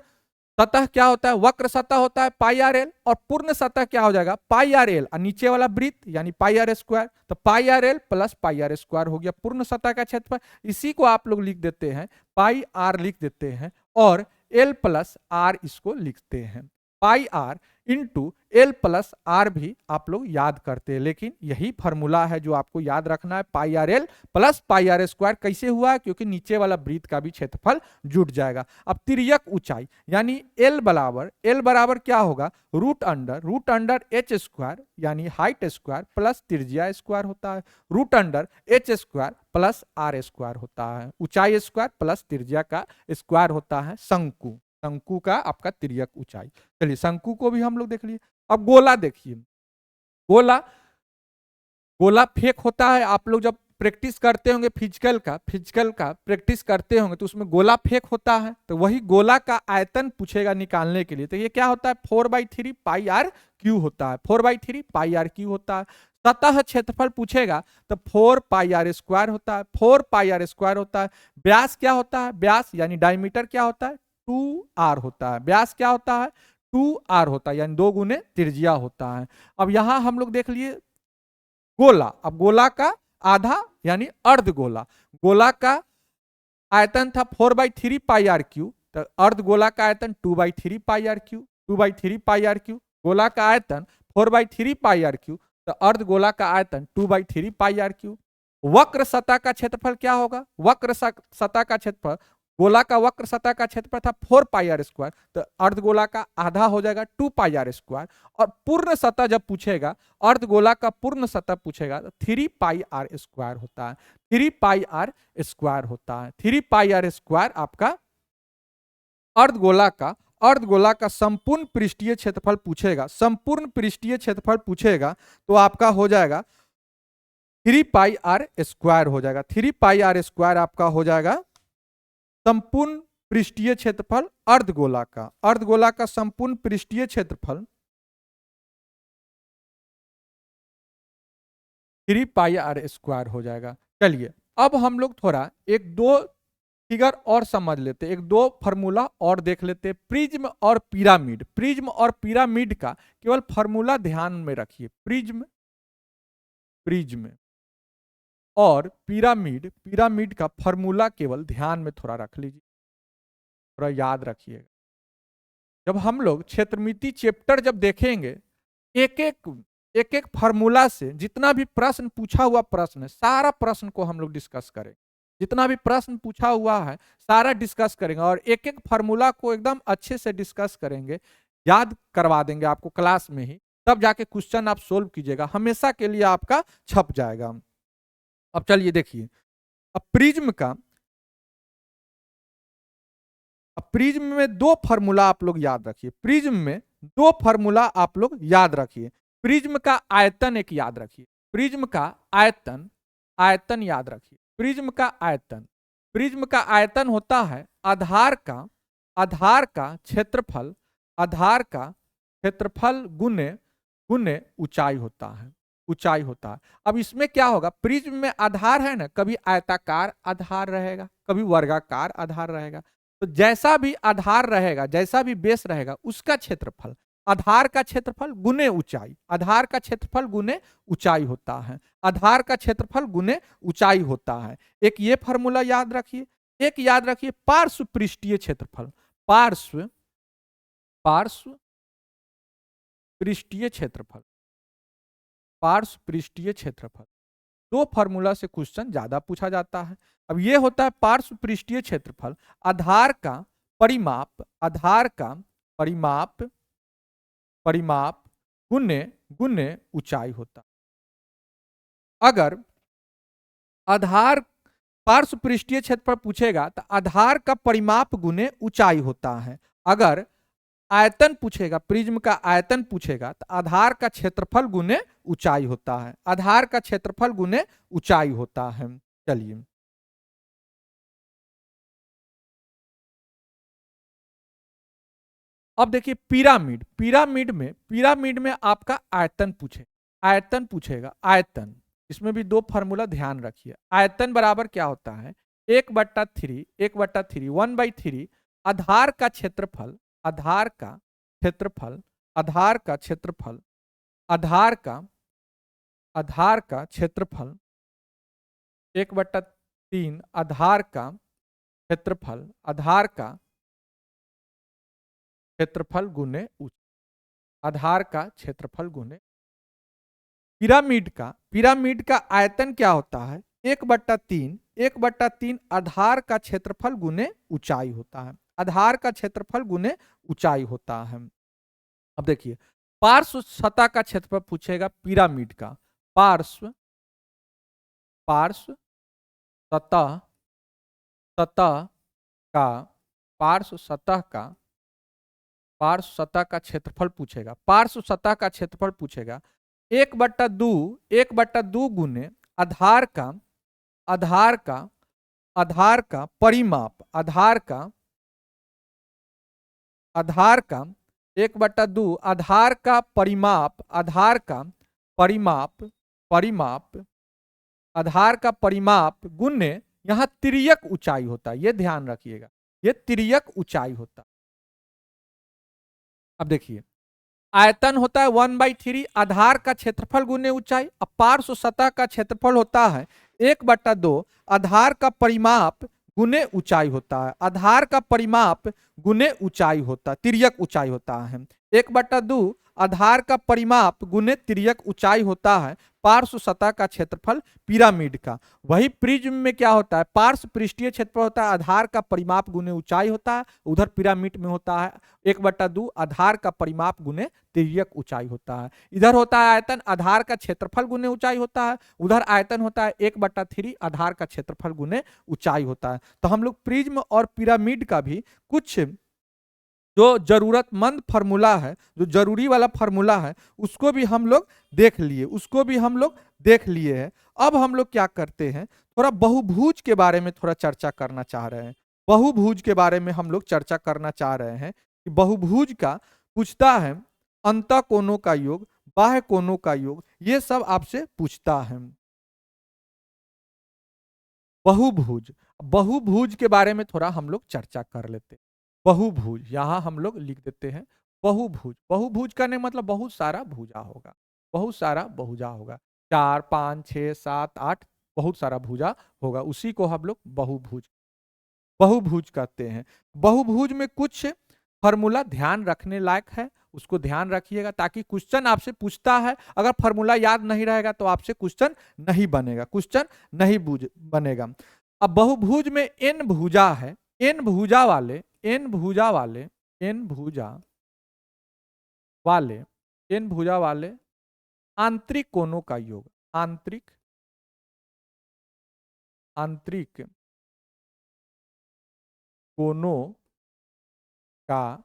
सतह क्या होता है, वक्र सतह होता है पाई आर एल, और पूर्ण सतह क्या हो जाएगा पाई आर एल, और नीचे वाला वृत्त यानी पाई आर स्क्वायर, तो pi R L plus pi R square हो गया पूर्ण सतह का क्षेत्रफल। इसी को आप लोग लिख देते हैं, पाई आर लिख देते हैं, और एल प्लस आर इसको लिखते हैं, pi R into L plus R भी आप लोग याद करते हैं, लेकिन यही फॉर्मूला है जो आपको याद रखना है, pi R L plus pi R square. कैसे हुआ, क्योंकि नीचे वाला वृत्त का भी क्षेत्रफल जुट जाएगा। अब तिर्यक ऊंचाई यानी एल बराबर क्या होगा, रूट अंडर एच स्क्वायर यानी हाइट स्क्वायर प्लस त्रिज्या स्क्वायर होता है, root under H square plus R square होता है, ऊंचाई स्क्वायर प्लस त्रिज्या का स्क्वायर होता है शंकु, शंकु का आपका तिर्यक ऊंचाई। चलिए शंकु को भी हम लोग देख लिए। अब गोला देखिए, गोला, गोला फेंक होता है, आप लोग जब प्रैक्टिस करते होंगे फिजिकल का प्रैक्टिस करते होंगे तो उसमें गोला फेंक होता है, तो वही गोला का आयतन पूछेगा निकालने के लिए, तो ये क्या होता है 4/3 पाई आर क्यू होता है, 4/3 पाई आर क्यू होता है। सतह क्षेत्रफल पूछेगा तो 4 पाई आर स्क्वायर होता है, 4 पाई आर स्क्वायर होता है। व्यास क्या होता है, व्यास यानी डायमीटर क्या होता है 2r होता है, व्यास क्या होता है 2r होता है, यानी 2 गुने त्रिज्या होता है। अब यहां हम लोग देख लिए गोला, अब गोला का आधा यानी अर्ध गोला, गोला का आयतन था 4/3 पाई आर क्यू, तो अर्ध गोला का आयतन 2/3 pi R cube, 2/3 pi R cube, गोला का आयतन 4/3 पाई आर क्यू, तो अर्ध गोला का आयतन 2/3 पाई आर क्यू। वक्र सतह का क्षेत्रफल क्या होगा, वक्र सतह का क्षेत्रफल, गोला का वक्र सतह का क्षेत्रफल था 4 पाई आर स्क्वायर, तो अर्धगोला का आधा हो जाएगा 2 पाई आर स्क्वायर, और पूर्ण सतह जब पूछेगा, अर्धगोला का पूर्ण सतह पूछेगा तो 3 पाई आर स्क्वायर होता है, 3 पाई आर स्क्वायर होता है, 3 पाई आर स्क्वायर आपका अर्धगोला का अर्धगोला का संपूर्ण पृष्ठीय क्षेत्रफल पूछेगा, संपूर्ण पृष्ठीय क्षेत्रफल पूछेगा, तो आपका हो जाएगा 3πr² हो जाएगा। 3πr² आपका हो जाएगा संपूर्ण पृष्ठीय क्षेत्रफल अर्धगोला का। अर्धगोला का संपूर्ण पृष्ठीय क्षेत्रफल 3πr² हो जाएगा। चलिए अब हम लोग थोड़ा एक दो फिगर और समझ लेते, एक दो फॉर्मूला और देख लेते। प्रिज्म और पिरामिड, प्रिज्म और पिरामिड का केवल फॉर्मूला ध्यान में रखिए। प्रिज्म, प्रिज्म और पिरामिड, पिरामिड का फॉर्मूला केवल ध्यान में थोड़ा रख लीजिए, थोड़ा याद रखिएगा। जब हम लोग क्षेत्रमिति चैप्टर जब देखेंगे, एक एक फॉर्मूला से जितना भी प्रश्न पूछा हुआ प्रश्न है, सारा प्रश्न को हम लोग डिस्कस करें। जितना भी प्रश्न पूछा हुआ है सारा डिस्कस करेंगे और एक एक फार्मूला को एकदम अच्छे से डिस्कस करेंगे, याद करवा देंगे आपको क्लास में ही, तब जाके क्वेश्चन आप सोल्व कीजिएगा, हमेशा के लिए आपका छप जाएगा। अब चलिए देखिए, अब प्रिज्म का, अब प्रिज्म में दो फार्मूला आप लोग याद रखिए। प्रिज्म में दो फार्मूला आप लोग याद रखिए। प्रिज्म का आयतन एक याद रखिए, प्रिज्म का आयतन, आयतन याद रखिए। प्रिज्म का आयतन, प्रिज्म का आयतन होता है आधार का, आधार का क्षेत्रफल, आधार का क्षेत्रफल गुने गुने ऊंचाई होता है, ऊंचाई होता है। अब इसमें क्या होगा, प्रिज्म में आधार है ना, कभी आयताकार आधार रहेगा, कभी वर्गाकार आधार रहेगा। तो जैसा भी आधार रहेगा, जैसा भी बेस रहेगा, उसका क्षेत्रफल, आधार का क्षेत्रफल गुने ऊंचाई, आधार का क्षेत्रफल गुने ऊंचाई होता है, आधार का क्षेत्रफल गुने ऊंचाई होता है। एक ये फार्मूला याद रखिए। एक याद रखिए पार्श्व पृष्ठीय क्षेत्रफल, पार्श्व, पार्श्व पृष्ठीय क्षेत्रफल, पार्श्व पृष्ठीय क्षेत्रफल। दो फार्मूला से क्वेश्चन ज्यादा पूछा जाता है। अब ये होता है पार्श्व पृष्ठीय क्षेत्रफल, आधार का परिमाप, आधार का परिमाप, परिमाप गुने गुने ऊंचाई होता। अगर आधार पार्श्व पृष्ठीय क्षेत्रफल पूछेगा तो आधार का परिमाप गुने ऊंचाई होता है। अगर आयतन पूछेगा, प्रिज्म का आयतन पूछेगा तो आधार का क्षेत्रफल गुने ऊंचाई होता है, आधार का क्षेत्रफल गुने ऊंचाई होता है। चलिए अब देखिए पिरामिड, पिरामिड में आपका आयतन पूछे, आयतन पूछेगा, आयतन। इसमें भी दो फार्मूला ध्यान रखिए। आयतन बराबर क्या होता है, 1/3, 1/3, 1/3 आधार का क्षेत्रफल, आधार का क्षेत्रफल, आधार का क्षेत्रफल, आधार का, आधार का क्षेत्रफल 1/3 आधार का क्षेत्रफल, आधार का क्षेत्रफल गुने आधार का क्षेत्रफल गुने। पिरामिड का, पिरामिड का आयतन क्या होता है, 1/3, 1/3 आधार का क्षेत्रफल गुने ऊंचाई होता है, आधार का क्षेत्रफल गुने ऊंचाई होता है। अब देखिए पार्श्व सतह का क्षेत्रफल पूछेगा पिरामिड का, पार्श्व, पार्श्व सतह, सतह का, पार्श्व सतह का, पार्श्व सतह का क्षेत्रफल पूछेगा, पार्श्व सतह का क्षेत्रफल पूछेगा 1/2, 1/2 गुने आधार का, आधार का, आधार का परिमाप, आधार का, आधार का 1/2 आधार का परिमाप, आधार का परिमाप, परिमाप आधार का परिमाप गुने, यहां तिर्यक ऊंचाई होता है, यह ध्यान रखिएगा, यह तिर्यक ऊंचाई होता है। अब देखिए आयतन होता है 1/3 आधार का क्षेत्रफल गुने ऊंचाई, अब पार्श्व सतह का क्षेत्रफल होता है 1/2 आधार का परिमाप गुने ऊंचाई होता है, आधार का परिमाप गुने ऊंचाई होता है, तिर्यक ऊंचाई होता है। 1/2 आधार का परिमाप गुने तिर्यक ऊंचाई होता है पार्श्व सतह का क्षेत्रफल पिरामिड का। वही प्रिज्म में क्या होता है, पार्श्व पृष्ठीय क्षेत्रफल होता है, आधार का परिमाप गुने ऊंचाई होता है, उधर पिरामिड में होता है 1/2 आधार का परिमाप गुने तिर्यक ऊंचाई होता है। इधर होता है आयतन, आधार का क्षेत्रफल गुने ऊंचाई होता है, उधर आयतन होता है 1/3 आधार का क्षेत्रफल गुने ऊंचाई होता है। तो हम लोग प्रिज्म और पिरामिड का भी कुछ जो जरूरतमंद फार्मूला है, जो जरूरी वाला फार्मूला है, उसको भी हम लोग देख लिए हैं। अब हम लोग क्या करते हैं, थोड़ा बहुभुज के बारे में थोड़ा चर्चा करना चाह रहे हैं। बहुभुज के बारे में हम लोग चर्चा करना चाह रहे हैं कि बहुभुज का पूछता है अंतः कोणों का योग, बाह्य कोणों का योग, ये सब आपसे पूछता है। बहुभुज, बहुभुज के बारे में थोड़ा हम लोग चर्चा कर लेते हैं। बहुभुज यहां हम लोग लिख देते हैं। बहुभुज, बहुभुज करने मतलब बहुत सारा भुजा होगा, बहुत सारा भुजा होगा, 4 5 6 7 8, बहुत सारा भुजा होगा, उसी को हम लोग बहुभुज कहते हैं। बहुभुज में कुछ फॉर्मूला ध्यान रखने लायक है, उसको ध्यान रखिएगा, ताकि क्वेश्चन आपसे पूछता है, अगर फॉर्मूला याद नहीं रहेगा तो आपसे क्वेश्चन नहीं बनेगा, क्वेश्चन नहीं बनेगा। अब बहुभुज में n भुजा है, n भुजा वाले n भुजा वाले n भुजा वाले n भुजा वाले आंतरिक कोणों का योग, आंतरिक आंतरिक कोणों का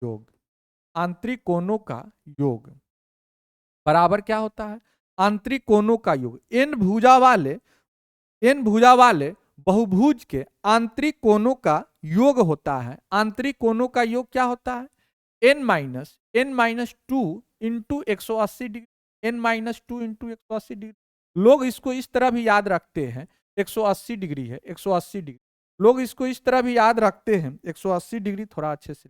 योग, आंतरिक कोणों का योग बराबर क्या होता है, आंतरिक कोणों का योग। n भुजा वाले बहुभुज के आंतरिक कोणों का योग होता है। आंतरिक कोणों का योग क्या होता है, n-2 into 180 degree, n-2 into 180 degree. लोग इसको इस तरह भी याद रखते हैं, 180 डिग्री है, 180 डिग्री, लोग इसको इस तरह भी याद रखते हैं, 180 डिग्री, थोड़ा अच्छे से,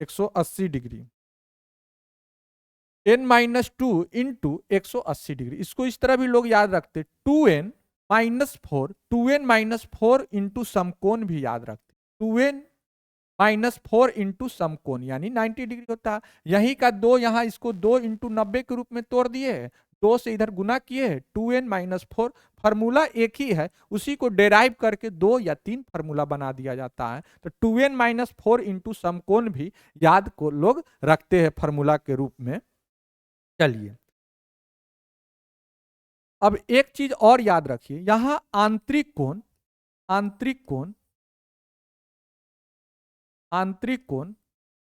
180 डिग्री, n-2 इंटू 180 डिग्री, इसको इस तरह भी लोग याद रखते, 2n-4, 2n-4 इंटू समकोण भी याद रखते, 2n-4 इंटू समकोण यानी 90 डिग्री होता है। यही का 2 यहाँ इसको 2 इंटू 90 के रूप में तोड़ दिए है, 2 से इधर गुना किए है, 2n-4, फार्मूला एक ही है, उसी को डेराइव करके 2 या 3 फार्मूला बना दिया जाता है। तो 2n-4 इंटू समकोण भी याद को लोग रखते हैं फार्मूला के रूप में। चलिए अब एक चीज और याद रखिए, यहां आंतरिक कोण, आंतरिक कोण, आंतरिक कोण,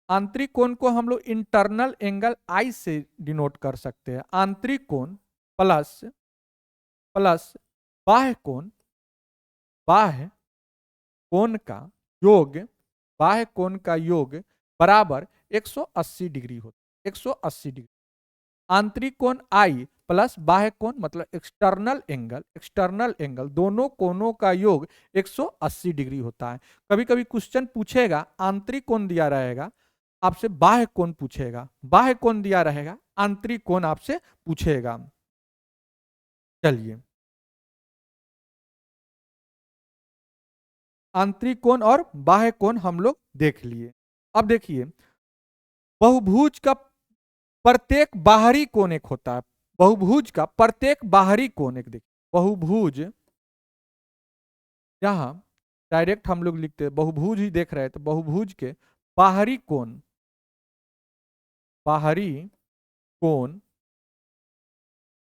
आंतरिक कोण को हम लोग इंटरनल एंगल आई से डिनोट कर सकते हैं। आंतरिक कोण प्लस प्लस बाह्य कोण, बाह्य कोण का योग, बाह्य कोण का योग बराबर 180 डिग्री होता है, 180 डिग्री। आंतरिक कोण आई प्लस बाह्य कोण मतलब एक्सटर्नल एंगल, एक्सटर्नल एंगल, दोनों कोणों का योग 180 डिग्री होता है। कभी कभी क्वेश्चन पूछेगा, आंतरिक कोण दिया रहेगा, आपसे बाह्य कोण पूछेगा, बाह्य कोण दिया रहेगा, आंतरिक कोण आपसे पूछेगा। चलिए आंतरिक कोण और बाह्य कोण हम लोग देख लिए। अब देखिए बहुभुज का प्रत्येक बाहरी कोण एक होता है, बहुभुज का प्रत्येक बाहरी कोण एक, देखिए बहुभुज, यहां डायरेक्ट हम लोग लिखते हैं, बहुभुज ही देख रहे हैं तो बहुभुज के बाहरी कोण, बाहरी कोण,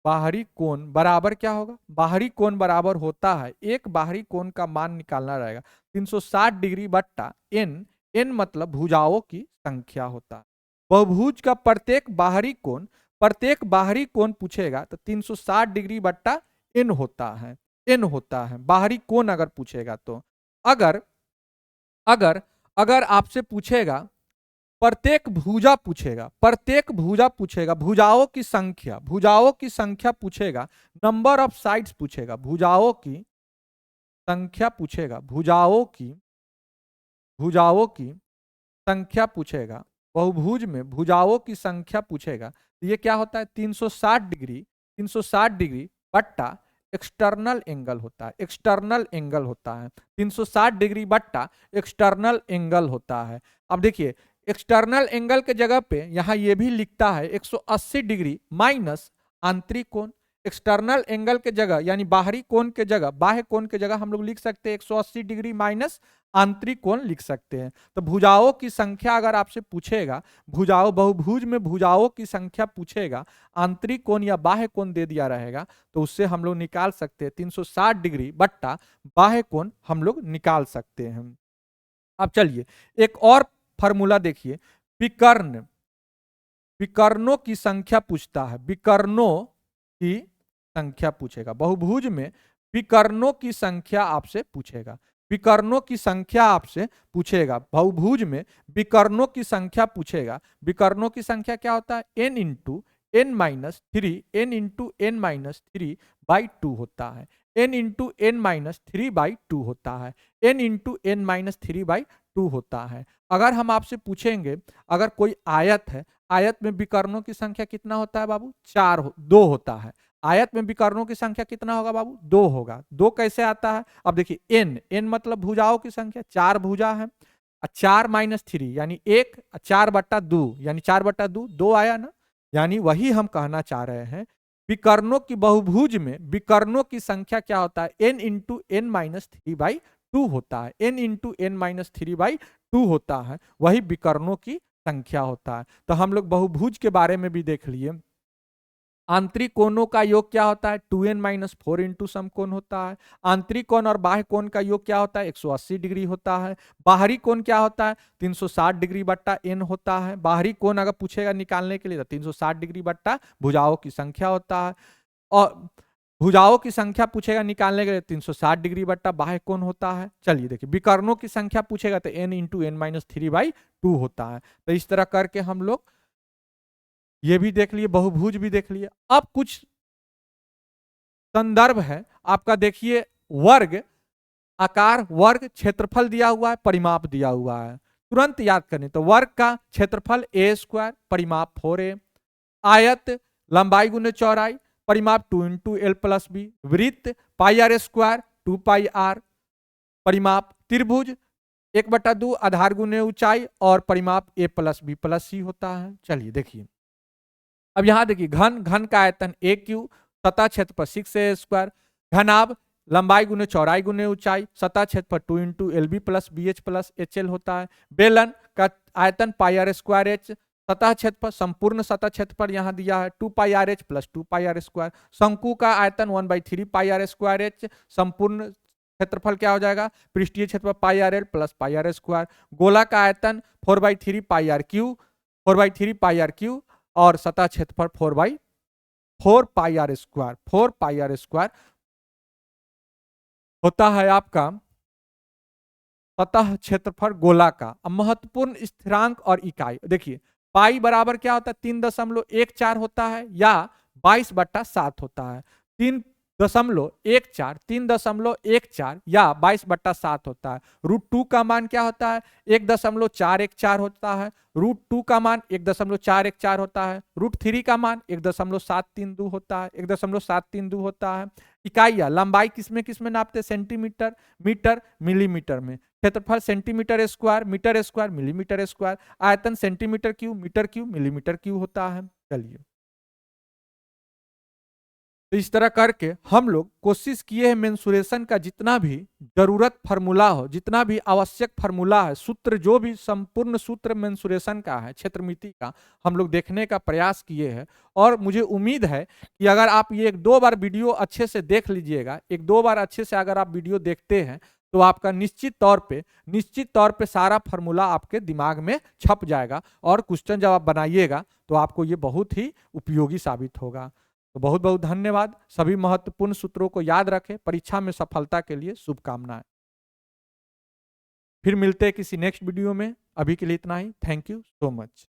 बाहरी कोण बराबर क्या होगा, बाहरी कोण बराबर होता है, एक बाहरी कोण का मान निकालना रहेगा 360 डिग्री बट्टा n, n मतलब भुजाओं की संख्या होता है। बहुभुज का प्रत्येक बाहरी कोण, प्रत्येक बाहरी कोण पूछेगा तो 360 डिग्री बट्टा n होता है, n होता है बाहरी कोण अगर पूछेगा तो। अगर अगर अगर आपसे पूछेगा प्रत्येक भुजा पूछेगा, प्रत्येक भुजा पूछेगा, भुजाओं की संख्या, भुजाओं की संख्या पूछेगा, नंबर ऑफ साइड्स पूछेगा, भुजाओं की संख्या पूछेगा, भुजाओं की संख्या पूछेगा, बहुभुज में भुजाओं की संख्या पूछेगा, तो ये क्या होता है 360 डिग्री, 360 डिग्री बट्टा एक्सटर्नल एंगल होता है, एक्सटर्नल एंगल होता है, 360 डिग्री बट्टा एक्सटर्नल एंगल होता है। अब देखिए एक्सटर्नल एंगल के जगह पे यहां ये भी लिखता है 180 डिग्री माइनस आंतरिक कोण। एक्सटर्नल एंगल के जगह यानी बाहरी कोण के जगह, बाह्य कोण के जगह हम लोग लिख सकते हैं 180 डिग्री माइनस आंतरिक कोण लिख सकते हैं। तो भुजाओं की संख्या अगर आपसे पूछेगा, भुजाओं, बहुभुज में भुजाओं की संख्या पूछेगा, आंतरिक कोण या बाह्य कोण दे दिया रहेगा तो उससे हम लोग निकाल सकते हैं 360 डिग्री बट्टा बाह्य कोण हम लोग निकाल सकते हैं। अब चलिए एक और फॉर्मूला देखिए, विकर्ण, विकर्णों की संख्या पूछता है, विकर्णों की संख्या पूछेगा, बहुभुज में विकर्णों की संख्या आपसे पूछेगा, विकर्णों की संख्या आपसे पूछेगा, बहुभुज में विकर्णों की संख्या पूछेगा। विकर्णों की संख्या क्या होता है, n into N minus three, N into N minus three by two होता है, n into N minus three by two होता है, n into N minus three by two होता है। अगर हम आपसे पूछेंगे, अगर कोई आयत है, आयत में विकर्णों की संख्या कितना होता है बाबू, दो होता है। आयत में विकर्णों की संख्या कितना होगा बाबू, दो होगा। दो कैसे आता है, अब देखिए एन, एन मतलब भुजाओं की संख्या, चार भुजा है, चार माइनस थ्री यानी एक, चार बट्टा दो यानी चार बट्टा दो, दो आया ना, यानी वही हम कहना चाह रहे हैं। विकर्णों की बहुभुज में विकर्णों की संख्या क्या होता है, N into N minus three by two होता है, N into N minus three by two होता है, वही विकर्णों की संख्या होता है। तो हम लोग बहुभुज के बारे में भी देख लिए। आंतरिक कोणों का योग क्या होता है, 2n माइनस फोर इंटू समकोण होता है। आंतरिक कोण और बाह्य कोण का योग क्या होता है, 180 डिग्री होता है। बाहरी कोण क्या होता है, 360 डिग्री बट्टा n होता है। बाहरी कोण अगर पूछेगा निकालने के लिए तो 360 डिग्री बट्टा भुजाओं की संख्या होता है, और भुजाओं की संख्या पूछेगा निकालने के लिए 360 डिग्री बट्टा बाह्य कोण होता है। चलिए देखिए, विकर्णों की संख्या पूछेगा तो n into N minus three by two होता है। तो इस तरह करके हम लोग ये भी देख लिए, बहुभुज भी देख लिए। अब कुछ संदर्भ है आपका, देखिए वर्ग, आकार, वर्ग, क्षेत्रफल दिया हुआ है, परिमाप दिया हुआ है, तुरंत याद करें। तो वर्ग का क्षेत्रफल ए स्क्वायर, परिमाप 4a, आयत लंबाई गुने चौड़ाई, परिमाप 2 इंटू एल प्लस बी, वृत्त पाई आर स्क्वायर 2 पाई आर, परिमाप त्रिभुज 1/2 आधार गुने ऊंचाई, और परिमाप ए प्लस बी प्लस सी होता है। चलिए देखिए, अब यहां देखिए घन, घन का आयतन ए क्यू, सतह क्षेत्रफल 6a स्क्वायर, घनाभ लंबाई गुने चौड़ाई गुने ऊंचाई, सतह क्षेत्रफल 2 into L B plus B H plus H L होता है। बेलन का आयतन पाई आर स्क्वायर एच, सतह क्षेत्रफल, संपूर्ण सतह क्षेत्रफल यहां दिया है 2 pi R H plus 2 pi R square. शंकु का आयतन 1/3 पाई आर स्क्वायर एच, संपूर्ण क्षेत्रफल क्या हो जाएगा, पृष्ठीय क्षेत्रफल pi R L plus pi R square. गोला का आयतन 4/3 pi R cube, 4/3 pi R cube, और सतह क्षेत्रफल 4/4 pi R square, 4 pi R square होता है आपका सतह क्षेत्रफल गोला का। अब महत्वपूर्ण स्थिरांक और इकाई देखिए, पाई बराबर क्या होता है, 3.14 होता है, या 22/7 होता है। 3.14, 3.14 या 22/7 होता है। √2 का मान क्या होता है, 1.414 होता है। √2 का मान 1.414 होता है। √3 का मान 1.732 होता है, 1.732 होता है। इकाइयां, लंबाई किसमें नापते हैं, सेंटीमीटर, मीटर, मिलीमीटर में। क्षेत्रफल सेंटीमीटर स्क्वायर, मिलीमीटर स्क्वायर। आयतन centimetre cube, metre cube, millimetre cube होता है। चलिए, तो इस तरह करके हम लोग कोशिश किए हैं मेंसुरेशन का जितना भी जरूरत फार्मूला हो, जितना भी आवश्यक फार्मूला है, सूत्र, जो भी संपूर्ण सूत्र मेंसुरेशन का है, क्षेत्रमिति का, हम लोग देखने का प्रयास किए हैं। और मुझे उम्मीद है कि अगर आप ये 1-2 बार वीडियो अच्छे से देख लीजिएगा, 1-2 बार अच्छे से अगर आप वीडियो देखते हैं, तो आपका निश्चित तौर पे सारा फार्मूला आपके दिमाग में छप जाएगा, और क्वेश्चन जब आप बनाइएगा तो आपको ये बहुत ही उपयोगी साबित होगा। तो बहुत बहुत धन्यवाद। सभी महत्वपूर्ण सूत्रों को याद रखें। परीक्षा में सफलता के लिए शुभकामनाएं। फिर मिलते हैं किसी नेक्स्ट वीडियो में। अभी के लिए इतना ही। Thank you so much.